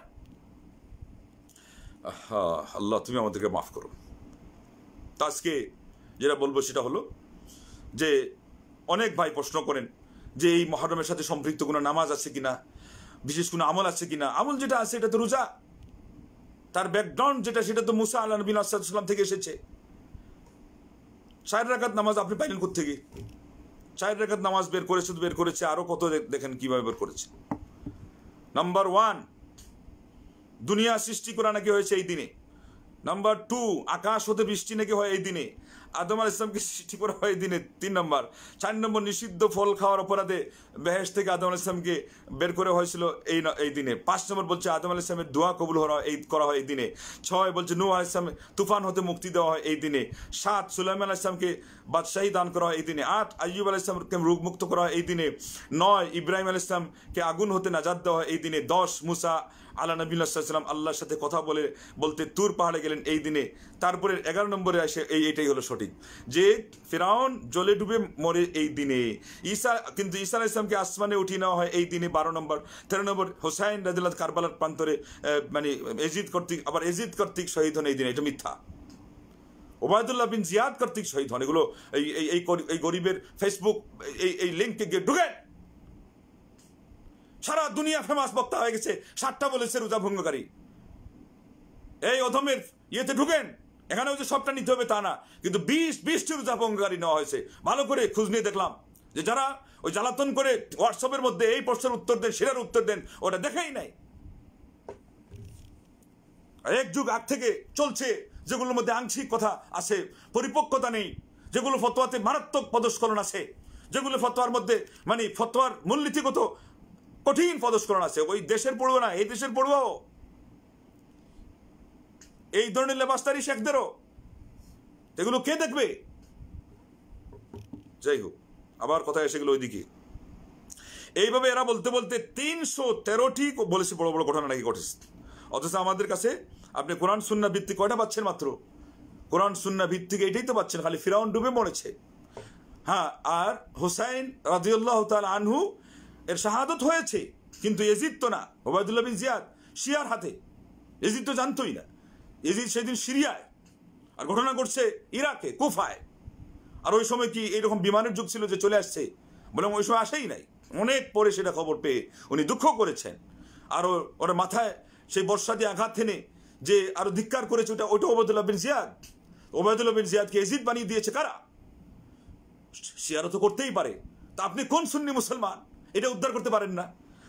আল্লাহ তুমি আমাদেরকে মাফ করো। তা আজকে যেটা বলবো সেটা হলো যে অনেক ভাই প্রশ্ন করেন যে এই মুহররমের সাথে সম্পৃক্ত কোনো নামাজ আছে কিনা, বিশেষ কোনো আমল আছে কিনা। আমল যেটা আছে এটা তো রোজা, তার ব্যাকগ্রাউন্ড যেটা সেটা তো মুসা আলাইহিস নবী সাল্লাল্লাহু থেকে এসেছে। 4 রাকাত নামাজ আপনি পাইলেন কোত্থেকে? 4 রাকাত নামাজ বের করেছে, আরো কত দেখেন কিভাবে বের করেছে। নাম্বার 1, দুনিয়া সৃষ্টি করা নাকি হয়েছে এই দিনে। নাম্বার 2, আকাশ হতে বৃষ্টি নাকি হয় এই দিনে। আদম আলাইহিস সালামকে সৃষ্টি করা হয় এই দিনে, 3 নম্বর। 4 নম্বর, নিষিদ্ধ ফল খাওয়ার অপরাধে বেহেশত থেকে আদম আলাইহিস সালামকে বের করে হয়েছিল এই দিনে। 5 নম্বর বলছে আদম আলাইহিস সালামের দোয়া কবুল করা হয় এই দিনে। 6 বলছে নূহ আলাইহিস সালাম তুফান হতে মুক্তি দেওয়া হয় এই দিনে। 7 সুলাইমান আলাইহিস সালামকে বাদশাহী দান করা হয় এই দিনে। 8 আইয়ুব আলাইহিস সালামকে রোগ মুক্ত করা হয় এই দিনে। 9 ইব্রাহিম আলাইহিস সালামকে আগুন হতে নাজাত দেওয়া হয় এই দিনে। 10 মুসা আলা নবী সাল্লাল্লাহু আল্লাহর সাথে কথা বলতে তুর পাহাড়ে গেলেন এই দিনে। তারপরে 11 নম্বরে আসে এইটাই হলো সঠিক, যে ফিরাউন জলে ডুবে মরে এই দিনে। কিন্তু ঈসা আলাইহিস সালামকে আসমানে উঠিয়ে নেওয়া হয় এই দিনে, 12 নম্বর। 13 নম্বর, হোসাইন রাদিয়াল্লাহু কারবালার প্রান্তরে মানে এজিদ কর্তৃক শহীদ হন এই দিনে। এটা মিথ্যা। ওবায়দুল্লাহ বিন জিয়াদ কর্তৃক শহীদ হন। এগুলো এই গরিবের ফেসবুক এই লিঙ্কে গিয়ে ঢুকেন। সারা দুনিয়া ফেমাস বক্তা হয়ে গেছে, 7টা বলেছে রোজা ভঙ্গকারী। এই অধমের ইয়েতে ঢুকেন, এখানেও যে সবটা নিতে হবে তা না, কিন্তু 20টি রোজা ভঙ্গকারী নেওয়া হয়েছে। ভালো করে খোঁজ নিয়ে দেখলাম যে যারা ওই জ্বালাতন করে হোয়াটসঅ্যাপের মধ্যে এই প্রশ্নের উত্তর দেন, সেটার উত্তর দেন, ওটা দেখাই নাই। এক যুগ আগ থেকে চলছে, যেগুলোর মধ্যে আংশিক কথা আছে, পরিপক্কতা নেই, যেগুলো ফতোয়াতে মারাত্মক পদস্খলন আছে, যেগুলো ফতোয়ার মধ্যে মানে ফতোয়ার মূলনীতিগত কঠিন পদস্খলন আছে। ওই দেশের পড়ুয়া না, এই দেশের পড়ুয়াও, এই ধরনের লেবাসদারি শেখদেরও, এগুলো কে দেখবে? যাই হোক, আবার কথা এসে গেল ওইদিকে। এইভাবে এরা বলতে বলতে 313টি বলেছে বড় বড় ঘটনা নাকি ঘটেছে। অথচ আমাদের কাছে আপনি কোরআন সুন্নাহ ভিত্তিক কয়টা পাচ্ছেন? মাত্র কোরআন সুন্নাহ ভিত্তিক এইটাই তো পাচ্ছেন, খালি ফিরাউন ডুবে মরেছে। হ্যাঁ, আর হোসাইন রাদিয়াল্লাহু তাআলা আনহু এর শাহাদত হয়েছে, কিন্তু এজিদ তো না, ওবায়দুল্লাহ বিন জিয়াদ শিয়ার হাতে। এজিদ তো জানতোই না, এজিদ সেদিন সিরিয়ায়, আর ঘটনা ঘটছে ইরাকে, কুফায়। আর ওই সময় কি এইরকম বিমানের যুগ ছিল যে চলে আসছে? বলে ওই সময় আসেই নাই, অনেক পরে সেটা খবর পেয়ে উনি দুঃখ করেছেন। আর ওর মাথায় সেই বর্ষা দিয়ে আঘাত থেনে যে আরো ধিক্কার করেছে, ওটা ওবায়দুল্লাহ বিন জিয়াদ। ওবায়দুল্লাহ বিন জিয়াদকে এজিদ বানিয়ে দিয়েছে কারা? শিয়ারা তো করতেই পারে। তা আপনি কোন সুন্নি মুসলমান এটা উদ্ধার করতে পারেন না?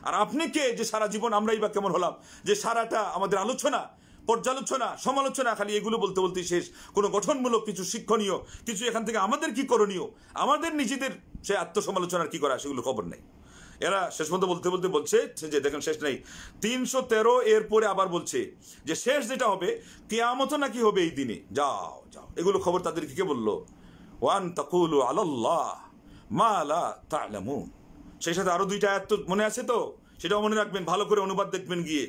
আর আপনি কে যে সারা জীবন আমরাই বা কেমন হলাম, যে সারাটা আমাদের আলোচনা, পর্যালোচনা, সমালোচনা খালি এগুলো বলতে বলতে শেষ, কোনো গঠনমূলক কিছু, শিক্ষণীয় কিছু, এখান থেকে আমাদের কি করণীয়, আমাদের নিজেদের সে আত্মসমালোচনার কি করা, সেগুলো খবর নেই। এরা শেষ পর্যন্ত বলতে বলতে বলছে যে দেখেন শেষ নেই, 313 এর পরে আবার বলছে যে শেষ যেটা হবে কিয়ামত নাকি হবে এই দিনে। যাও যাও, এগুলো খবর তাদেরকে কে বললো? ওয়ান তাকুলু আলাল্লাহ মা লা তা'লামুন। সেই সাথে আরো 2টা আয়াত তো মনে আছে, তো সেটাও মনে রাখবেন, ভালো করে অনুবাদ দেখবেন গিয়ে।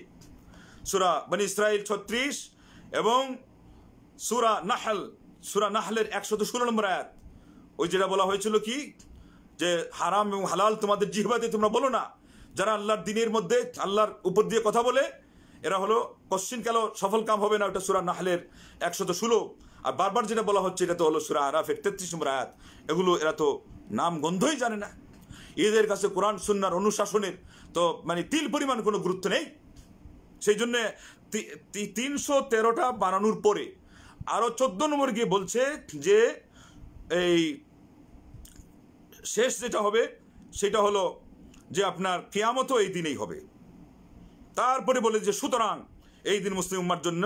সূরা বনী ইসরাইল 36 এবং সূরা নাহলের 116 নম্বর আয়াত। ওই যেটা বলা হয়েছিল কি, যে হারাম এবং হালাল তোমাদের জিহ্বাতে তোমরা বলো না। যারা আল্লাহর দিনের মধ্যে আল্লাহর উপর দিয়ে কথা বলে, এরা হলো কোশ্চিন কালো সফল কাম হবে না। ওটা সূরা নাহলের 116। আর বারবার যেটা বলা হচ্ছে এটা তো হলো সূরা আরাফের 33 নম্বর আয়াত। এগুলো এরা তো নাম গন্ধই জানে না। এদের কাছে কোরআন সুন্নাহর অনুশাসনের তো মানে তিল পরিমাণ কোনো গুরুত্ব নেই। সেই জন্য 313টা বানানোর পরে আরো 14 নম্বর গিয়ে বলছে যে এই শেষ যেটা হবে সেটা হলো যে আপনার কিয়ামতও এই দিনেই হবে। তারপরে বলে যে সুতরাং এই দিন মুসলিম উম্মার জন্য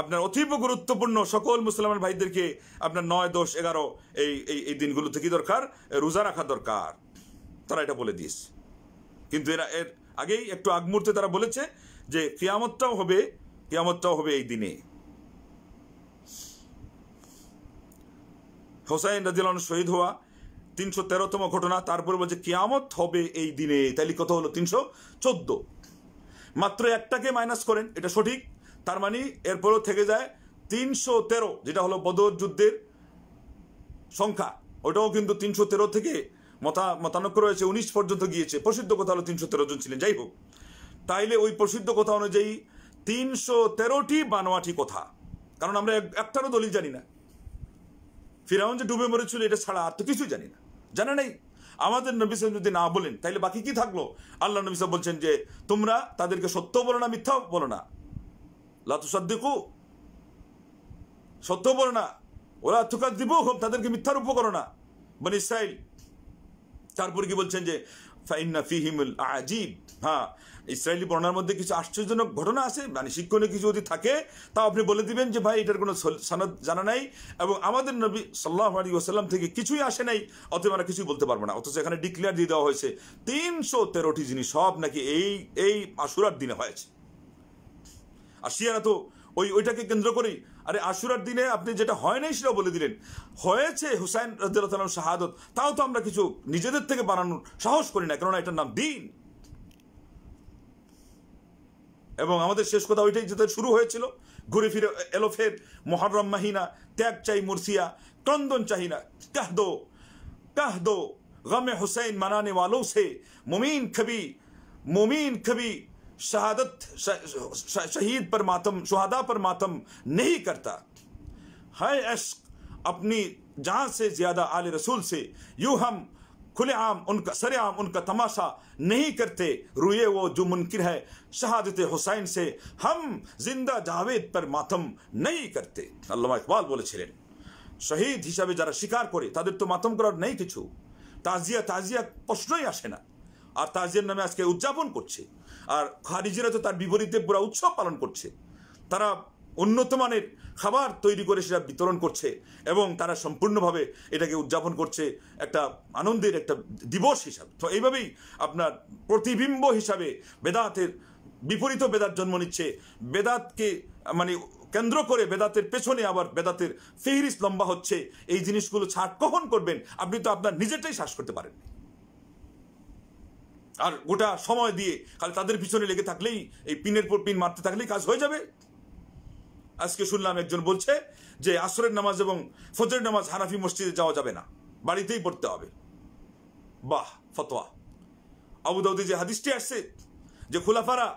আপনার অতীব গুরুত্বপূর্ণ। সকল মুসলমান ভাইদেরকে আপনার 9, 10, 11 এই দিনগুলোতে কি দরকার? রোজা রাখা দরকার। তারা এটা বলে দিয়েছে, কিন্তু এরা এর আগেই একটু আগ মুহূর্তে তারা বলেছে যে কিয়ামতটাও হবে এই দিনে। হোসাইন রাদিয়াল্লাহু আনহু শহীদ হওয়া 313তম ঘটনা। তারপরে বলছে কিয়ামত হবে এই দিনে। তাইলে কত হলো? 314। মাত্র একটাকে মাইনাস করেন, এটা সঠিক। তার মানে এরপরও থেকে যায় 313, যেটা হলো বদর যুদ্ধের সংখ্যা। ওটাও কিন্তু 313 থেকে মতানক্য রয়েছে, 19 পর্যন্ত গিয়েছে। প্রসিদ্ধ কথা হলো 313 জন ছিলেন। যাই হোক, তাইলে ওই প্রসিদ্ধ কথা অনুযায়ী 313টি বানোয়াটি কথা, কারণ আমরা একটারও দলিল জানি না। ফিরাউন যে ডুবে মরেছিল এটা ছাড়া আর তো কিছুই জানি না, জানা নেই। আমাদের নবী সাল্লাল্লাহু আলাইহি ওয়াসাল্লাম যদি না বলেন তাইলে বাকি কি থাকলো? আল্লাহ নবী সাল্লাল্লাহু আলাইহি ওয়াসাল্লাম বলছেন যে তোমরা তাদেরকে সত্য বলো না, মিথ্যা বলো না। লা তুসাদ্দিকু, সত্য বলো না। ওরা তুকাযযিবুহুম, তাদেরকে মিথ্যার উপর করো না। বনী ইসরাইল। তারপর কি বলছেন যে ফাইন্না ফিহিমুল আজিব। হ্যাঁ, ইসরায়েলি বর্ণনার মধ্যে কিছু আশ্চর্যজনক ঘটনা আছে, মানে শিক্ষণীয় কিছু যদি থাকে তাও আপনি বলে দিবেন যে ভাই এটার কোনো সনদ জানা নাই এবং আমাদের নবী সাল্লাল্লাহু আলাইহি ওয়াসাল্লাম থেকে কিছুই আসে নাই, অতএব আমরা কিছুই বলতে পারবো না। অথচ এখানে ডিক্লেয়ার দিয়ে দেওয়া হয়েছে 313টি জিনিস সব নাকি এই আশুরার দিনে হয়েছে। আর শিয়ারা তো ওইটাকে কেন্দ্র করেই, আরে আশুরার দিনে আপনি যেটা হয় নাই সেটা বলে দিলেন, হয়েছে হুসাইন রাদিয়াল্লাহু তাআলার শাহাদত, তাও তো আমরা কিছু নিজেদের থেকে বানানোর সাহস করি না, কেননা এটার নাম দিন। এবং আমাদের শেষ কথা ওইটাই যেটা শুরু হয়েছিল, ঘুরে ফিরে এলো ফের মুহররম মাহিনা, ত্যাগ চাই মুরসিয়া, ক্রন্দন চাহি না, কাহ দো গমে হুসैन मनाने वालों से मुमीन कभी शहादत शहीद पर मातम शुहदा पर मातम नहीं करता है इश्क अपनी जान से ज्यादा आले रसूल से यूं हम खुलेआम उनका सरेआम उनका तमाशा नहीं करते रुए वो जो मुनकिर है शहादत हुसैन से हम जिंदा जावेद पर मातम नहीं करते। আল্লামা ইকবাল বলেছিলেন শহীদ হিসাবে যারা স্বীকার করে তাদের তো মাতম করার নেই কিছু, তাজিয়া প্রশ্নই আসে না। আর তাজিয়ার নামে আজকে উদযাপন করছে, আর খারিজিরা তো তার বিপরীতে পুরো উৎসব পালন করছে। তারা উন্নত মানের খাবার তৈরি করে সেটা বিতরণ করছে এবং তারা সম্পূর্ণভাবে এটাকে উদযাপন করছে একটা আনন্দের একটা দিবস হিসাবে। তো এইভাবেই আপনার প্রতিবিম্ব হিসাবে বেদাতের বিপরীত বেদাত জন্ম নিচ্ছে। বেদাতকে মানে কেন্দ্র করে বেদাতের পেছনে আবার বেদাতের ফেহরিস্ত লম্বা হচ্ছে। এই জিনিসগুলো ছাড় কখন করবেন? আপনি তো আপনার নিজেরটাই শ্বাস করতে পারেন। আর গোটা সময় দিয়ে খালি তাদের পিছনে লেগে থাকলেই, এই পিনের পর পিন মারতে থাকলেই কাজ হয়ে যাবে। আজকে শুনলাম একজন বলছে যে আসরের নামাজ এবং ফজরের নামাজ হানাফি মসজিদে যাওয়া যাবে না, বাড়িতেই পড়তে হবে। বাহ, ফতোয়া। আবু দাউদে যে হাদিসটি আসছে যে খুলাফারা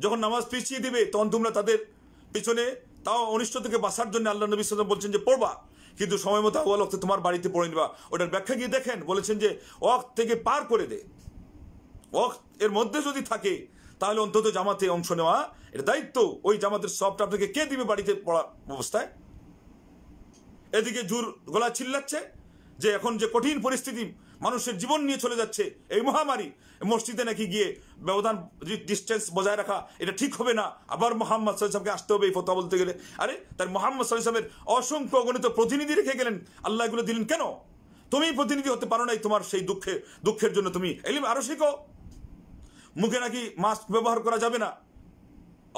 যখন নামাজ পিছিয়ে দিবে তখন তোমরা তাদের পিছনে, তাও অনিষ্ট থেকে বাঁচার জন্য আল্লাহ নবী সাল্লাল্লাহু আলাইহি ওয়াসাল্লাম বলছেন যে পড়বা, কিন্তু সময় মতো আউয়াল ওয়াক্তে তোমার বাড়িতে পড়ে নিবা। ওটার ব্যাখ্যা গিয়ে দেখেন, বলেছেন যে ওয়াক্ত থেকে পার করে দে, ওয়াক্ত এর মধ্যে যদি থাকে তাহলে অন্তত জামাতে অংশ নেওয়া এটা দায়িত্ব। ওই জামাতের সবটা আপনাকে কে দিবে বাড়িতে পড়া অবস্থায়? এদিকে জোর গলা চিল্লাচ্ছে যে এখন যে কঠিন পরিস্থিতি মানুষের জীবন নিয়ে চলে যাচ্ছে, এই মহামারী, মসজিদে নাকি গিয়ে ব্যবধান ডিস্টেন্স বজায় রাখা এটা ঠিক হবে না, আবার মুহাম্মদ সাল্লাল্লাহু আলাইহি ওয়াসাল্লামকে আসতে হবে এই ফতোয়া বলতে গেলে। আরে তার মুহাম্মদ সাল্লাল্লাহু আলাইহি ওয়াসাল্লামের অসংখ্য অগণিত প্রতিনিধি রেখে গেলেন, আল্লাহ এগুলো দিলেন কেন? তুমি প্রতিনিধি হতে পারো নাই, তোমার সেই দুঃখের জন্য তুমি ইলম আরো শিখো। মুখে নাকি মাস্ক ব্যবহার করা যাবে না,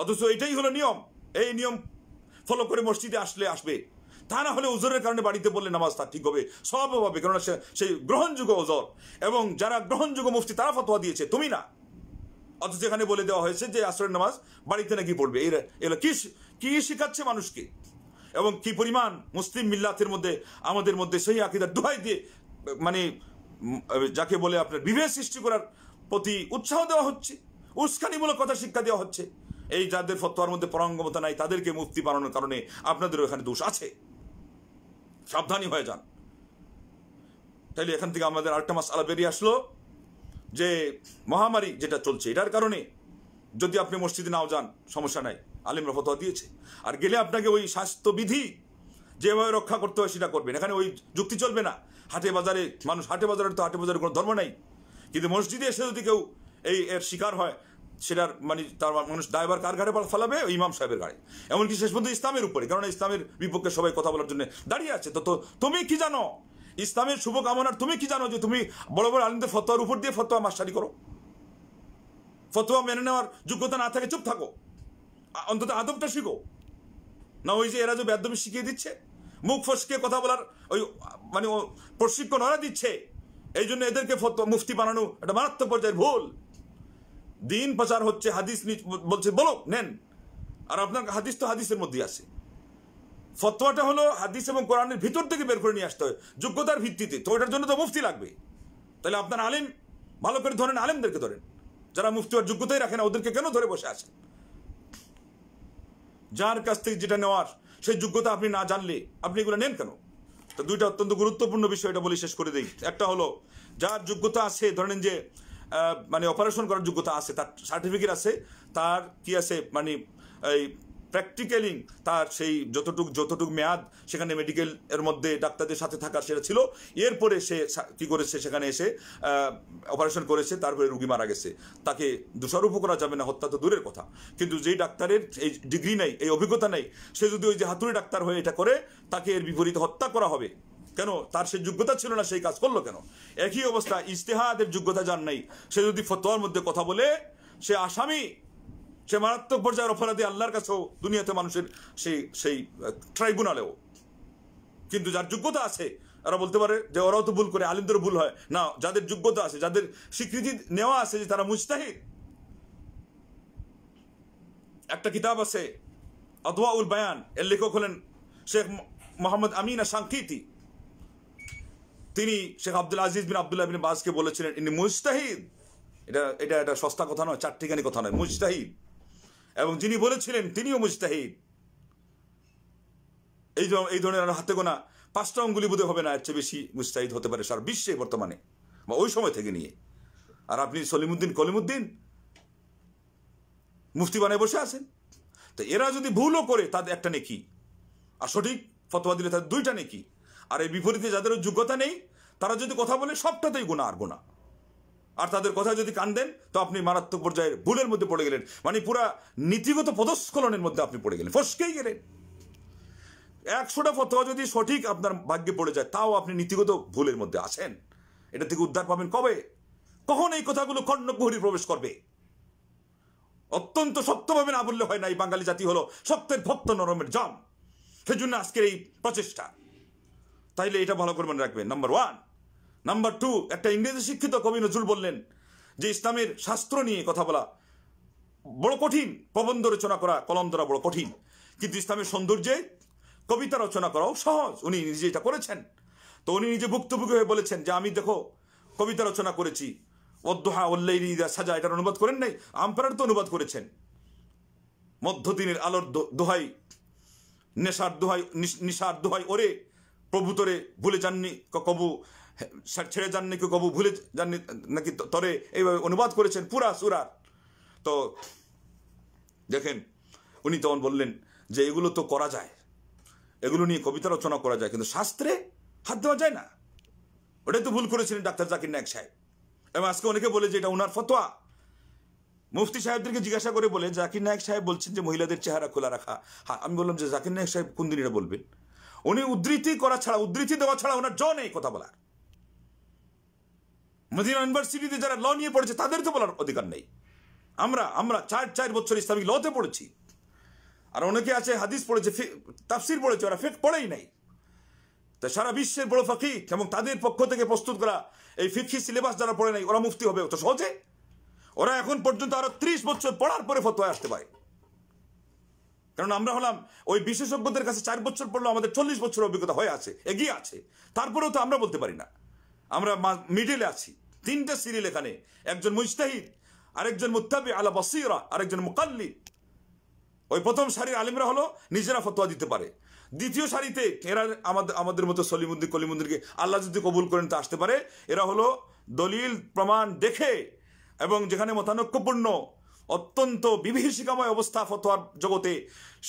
অথচ এটাই হলো নিয়ম। এই নিয়ম ফলো করে মসজিদে আসবে, তা না হলে উজরের কারণে বাড়িতে বললে নামাজ তার ঠিক হবে, সব হবে, কেননা সেই গ্রহণযোগ্য ওজর এবং যারা গ্রহণযোগ্য মুফতি তারা ফতোয়া দিয়েছে, তুমি না। অথচ এখানে বলে দেওয়া হয়েছে যে আসরের নামাজ বাড়িতে নাকি পড়বে। এরা কি শিখাচ্ছে মানুষকে, এবং কি পরিমাণ মুসলিম মিল্লাতের মধ্যে আমাদের মধ্যে সেই আকীদার দোহাই দিয়ে মানে যাকে বলে আপনার বিভেদ সৃষ্টি করার প্রতি উৎসাহ দেওয়া হচ্ছে, উস্কানিমূলক কথা শিক্ষা দেওয়া হচ্ছে। এই যাদের ফতোয়ার মধ্যে পারঙ্গমতা নাই তাদেরকে মুফতি বানানোর কারণে আপনাদেরও এখানে দোষ আছে, সাবধানী হয়ে যান। তাইলে এখান থেকে আমাদের আরেকটা মাসআলা বেরিয়ে আসলো যে মহামারী যেটা চলছে এটার কারণে যদি আপনি মসজিদে নাও যান সমস্যা নাই, আলিমরা ফতোয়া দিয়েছে। আর গেলে আপনাকে ওই স্বাস্থ্যবিধি যেভাবে রক্ষা করতে হয় সেটা করবেন। এখানে ওই যুক্তি চলবে না। হাটে বাজারে মানুষ, হাটে বাজারে তো হাটে বাজারে কোনো ধর্ম নাই, কিন্তু মসজিদে এসে যদি কেউ এর শিকার হয় সেটার মানে তার মানুষ দায়ভার কার ঘাড়ে ফেলাবে? ইমাম সাহেবের ঘাড়ে, এমনকি শেষ পর্যন্ত ইসলামের উপরে, কারণ ইসলামের বিপক্ষে সবাই কথা বলার জন্য দাঁড়িয়ে আছে। তো তুমি কি জানো ইসলামের শুভকামনার? তুমি কি জানো যে তুমি বড় বড় আলিমদের ফতোয়ার উপর দিয়ে ফতোয়া মাস্টারি করো? ফতোয়া মেনে নেওয়ার যোগ্যতা না থাকে চুপ থাকো, অন্তত আদবটা শিখো না। ওই যে এরা যে বেদবি শিখিয়ে দিচ্ছে, মুখ ফসকে কথা বলার ওই মানে প্রশিক্ষণ ওরা দিচ্ছে, এই জন্য এদেরকে মুফতি বানানো একটা মারাত্মক পর্যায়ের ভুল। দিন প্রচার হচ্ছে, হাদিস বলছে বলো নেন, আর আপনার হাদিস তো হাদিসের মধ্যে আছে। ফতোয়াটা হলো হাদিস এবং কোরআনের ভিতর থেকে বের করে নিয়ে আসতে হয় যোগ্যতার ভিত্তিতে। তো ওটার জন্য তো মুফতি লাগবে। তাহলে আপনার আলেম ভালো করে ধরেন, আলেমদেরকে ধরেন, যারা মুফতি হওয়ার যোগ্যতাই রাখে না ওদেরকে কেন ধরে বসে আছেন? যার কাছ থেকে যেটা নেওয়ার সেই যোগ্যতা আপনি না জানলে আপনি এগুলো নেন কেন? তো দুইটা অত্যন্ত গুরুত্বপূর্ণ বিষয়, এটা বলে শেষ করে দিই। একটা হলো যার যোগ্যতা আছে, ধরেন যে মানে অপারেশন করার যোগ্যতা আছে, তার সার্টিফিকেট আছে, তার কি আছে মানে এই প্র্যাকটিক্যালি তার সেই যতটুক মেয়াদ সেখানে মেডিকেল এর মধ্যে ডাক্তারদের সাথে থাকা সেটা ছিল, এরপরে সে কি করেছে, সেখানে এসে অপারেশন করেছে, তারপরে রুগী মারা গেছে। তাকে দোষারোপ করা যাবে না, হত্যা তো দূরের কথা। কিন্তু যেই ডাক্তারের এই ডিগ্রি নেই, এই অভিজ্ঞতা নেই, সে যদি ওই যে হাতুড়ি ডাক্তার হয়ে এটা করে, তাকে এর বিপরীতে হত্যা করা হবে কেন? তার সে যোগ্যতা ছিল না, সেই কাজ করলো কেন? একই অবস্থা, ইজতেহাদের যোগ্যতা যার নেই, সে যদি ফতোয়ার মধ্যে কথা বলে, সে আসামি, সে মারাত্মক পর্যায়ের অপরাধী আল্লাহর কাছেও, দুনিয়াতে মানুষের সেই ট্রাইব্যুনালেও। কিন্তু যার যোগ্যতা আছে, ওরা বলতে পারে যে ওরাও তো ভুল করে, আলিমদেরও ভুল হয় না। যাদের যোগ্যতা আছে, যাদের স্বীকৃতি নেওয়া আছে যে তারা মুজতাহিদ। একটা কিতাব আছে আদওয়াউল বায়ান, এর লেখক হলেন শেখ মোহাম্মদ আমিন শাঙ্কিতি। তিনি শেখ আব্দুল আজিজ বিন আব্দুল্লাহ বিন বাজকে বলেছিলেন ইনি মুজতাহিদ। এটা সস্তা কথা নয়, চারটিখানি কথা নয়, মুজতাহিদ। এবং যিনি বলেছিলেন তিনিও মুজতাহিদ। এই ধরনের হাতে গোনা 5টা আঙ্গুলি বোধহয় হবে না, এর চেয়ে বেশি মুজতাহিদ হতে পারে সারা বিশ্বে বর্তমানে, বা ওই সময় থেকে নিয়ে। আর আপনি সলিমুদ্দিন কলিমুদ্দিন মুফতি বানায় বসে আছেন। তো এরা যদি ভুলও করে তাদের একটা নেকি, আর সঠিক ফতোয়া দিলে তাদের 2টা নেকি। আর এই বিপরীতে যাদের যোগ্যতা নেই, তারা যদি কথা বলে, সবটাতেই গুনাহ আর গুনাহ। আর তাদের কথা যদি কান দেন, তো আপনি মারাত্মক পর্যায়ের ভুলের মধ্যে পড়ে গেলেন, মানে পুরা নীতিগত পদস্খলনের মধ্যে আপনি পড়ে গেলেন, ফসকেই গেলেন। 100টা ফতোয়া যদি সঠিক আপনার ভাগ্যে পড়ে যায়, তাও আপনি নীতিগত ভুলের মধ্যে আছেন। এটা থেকে উদ্ধার পাবেন কবে? কখন এই কথাগুলো কর্ণকুহরে প্রবেশ করবে? অত্যন্ত শক্তভাবে না বললে হয় না। এই বাঙালি জাতি হলো শক্তের ভক্ত, নরমের জাম। সেজন্য আজকের এই প্রচেষ্টা। তাইলে এটা ভালো করে মনে রাখবেন, নাম্বার 1। নাম্বার 2, একটা ইংরেজি শিক্ষিত কবি নজরুল বললেন যে ইসলামের শাস্ত্র নিয়ে কথা বলা বড় কঠিন, প্রবন্ধ রচনা করা, কলম ধরা বড় কঠিন, কিন্তু ইসলামের সৌন্দর্যে কবিতা রচনা করাও সহজ। উনি নিজে এটা করেছেন। তো উনি নিজে ভুক্তভোগী হয়ে বলেছেন যে আমি দেখো কবিতা রচনা করেছি, ওয়াদ্দুহা ওয়াল্লাইলি ইযা সাজা, এটার অনুবাদ করেন নাই, আমপারার তো অনুবাদ করেছেন। মধ্যদিনের আলোর দোহাই, নিশার দোহাই ওরে, প্রভু তোরে ভুলে যাননি কবু, ছেড়ে যাননি কেউ কবু, ভুলে যাননি নাকি তরে, এইভাবে অনুবাদ করেছেন পুরা সুরার। তো দেখেন, উনি তখন বললেন যে এগুলো তো করা যায়, এগুলো নিয়ে কবিতা রচনা করা যায়, কিন্তু শাস্ত্রে হাত দেওয়া যায় না। ওটাই তো ভুল করেছিলেন ডাক্তার জাকির নায়েক সাহেব। এবং আজকে অনেকে বলে যে এটা ওনার ফতোয়া। মুফতি সাহেবদেরকে জিজ্ঞাসা করে বলে জাকির নায়েক সাহেব বলছেন যে মহিলাদের চেহারা খোলা রাখা। হ্যাঁ, আমি বললাম যে জাকির নায়েক সাহেব কোন দিন এটা বলবেন? উনি উদ্ধৃতি করা ছাড়া, উদ্ধৃতি দেওয়া ছাড়া ওনার নেই কথা বলার। মদিনা ইউনিভার্সিটিতে যারা ল নিয়ে পড়েছে তাদের তো বলার অধিকার নেই। আমরা 4 বছর ইসলামিক লতে পড়েছি। আর অনেকে আছে হাদিস পড়েছে, তাফসির পড়েছে, ওরা ফিকহ পড়েই নাই। তা সারা বিশ্বের বড় ফাকিহ এবং তাদের পক্ষ থেকে প্রস্তুত করা এই ফিকহি সিলেবাস যারা পড়ে নাই, ওরা মুফতি হবে তো সহজে? ওরা এখন পর্যন্ত আরো 30 বছর পড়ার পরে ফতোয়া আসতে পারে। কারণ আমরা হলাম ওই বিশেষজ্ঞদের কাছে 4 বছর পড়লো, আমাদের 40 বছর অভিজ্ঞতা হয়ে আছে, এগিয়ে আছে। তারপরেও তো আমরা বলতে পারি না, আমরা মিডিলে আছি। 3টা সিরিয়াল এখানে, একজন মুজতাহিদ, আরেকজন মুত্তাবি আলা বাসীরা, আরেকজন মুকাল্লিদ। ওই প্রথম সারির আলিমরা হলো নিজেরা ফতোয়া দিতে পারে। দ্বিতীয় সারিতে এরা আমাদের মতো সলিমুদ্দিন কলিমুদ্দিনকে আল্লাহ যদি কবুল করেন তা আসতে পারে। এরা হলো দলিল প্রমাণ দেখে, এবং যেখানে মতানৈক্যপূর্ণ অত্যন্ত বিভীষিকাময় অবস্থা ফতোয়ার জগতে,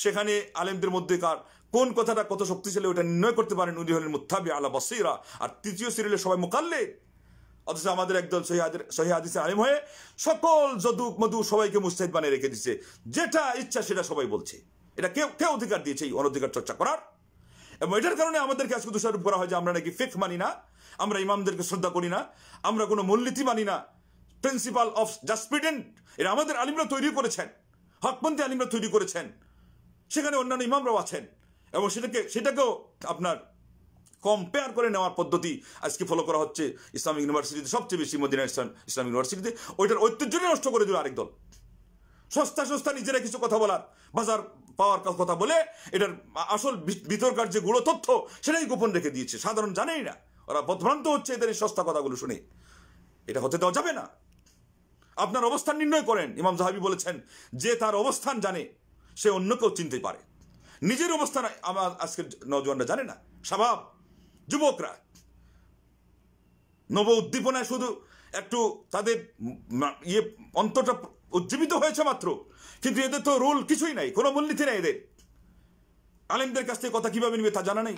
সেখানে আলেমদের মধ্যেকার কোন কথাটা কত শক্তিশালী ওটা নির্ণয় করতে পারেন উনি হলেন মুত্তাবি আলা বাসীরা। আর তৃতীয় সিরিয়ালে সবাই মুকাল্লিদ। অথচ আমাদের একদল সহিহ হাদিসের আলেম হয়ে সকল যদুক মধু সবাইকে মুস্তাহিদ বানিয়ে রেখে দিচ্ছে, যেটা ইচ্ছা সেটা সবাই বলছে। এটা কেউ অধিকার দিয়েছে এই অনধিকার চর্চা করার? এবং এটার কারণে আমাদেরকে আজকে দোষারোপ করা হয় যে আমরা নাকি ফিকহ মানি না, আমরা ইমামদেরকে শ্রদ্ধা করি না, আমরা কোনো মূলনীতি মানি না, প্রিন্সিপাল অফ জাসপিডেন্ট এটা আমাদের আলিমরা তৈরি করেছেন, হকপন্থী আলিমরা তৈরি করেছেন, সেখানে অন্যান্য ইমামরাও আছেন। এবং সেটাকেও আপনার কম্পেয়ার করে নেওয়ার পদ্ধতি আজকে ফলো করা হচ্ছে ইসলামিক ইউনিভার্সিটিতে, সবচেয়ে বেশি মদিনা ইসলামিক ইউনিভার্সিটিতে। ওইটার ঐতিহ্যটাই নষ্ট করে দিল আরেক দল। সস্তা নিজেরা কিছু কথা বলার, বাজার পাওয়ার কথা বলে এটার আসল ভিতরকার যে গুঁড়ো তথ্য সেটাই গোপন রেখে দিয়েছে, সাধারণ জানেই না। ওরা পথভ্রান্ত হচ্ছে এদের এই সস্তা কথাগুলো শুনে। এটা হতে দেওয়া যাবে না। আপনার অবস্থান নির্ণয় করেন। ইমাম যাহাবি বলেছেন যে তার অবস্থান জানে সে অন্য কেউ চিনতে পারে। নিজের অবস্থান আমার আজকের নওজওয়ানরা জানে না। স্বভাব যুবকরা নব উদ্দীপনায় শুধু একটু তাদের অন্তরটা উজ্জীবিত হয়েছে মাত্র, কিন্তু এদের তো রুল কিছুই নাই, কোনো মূলনীতি নেই এদের। আলেমদের কাছ থেকে কথা কিভাবে নিবে তা জানা নেই,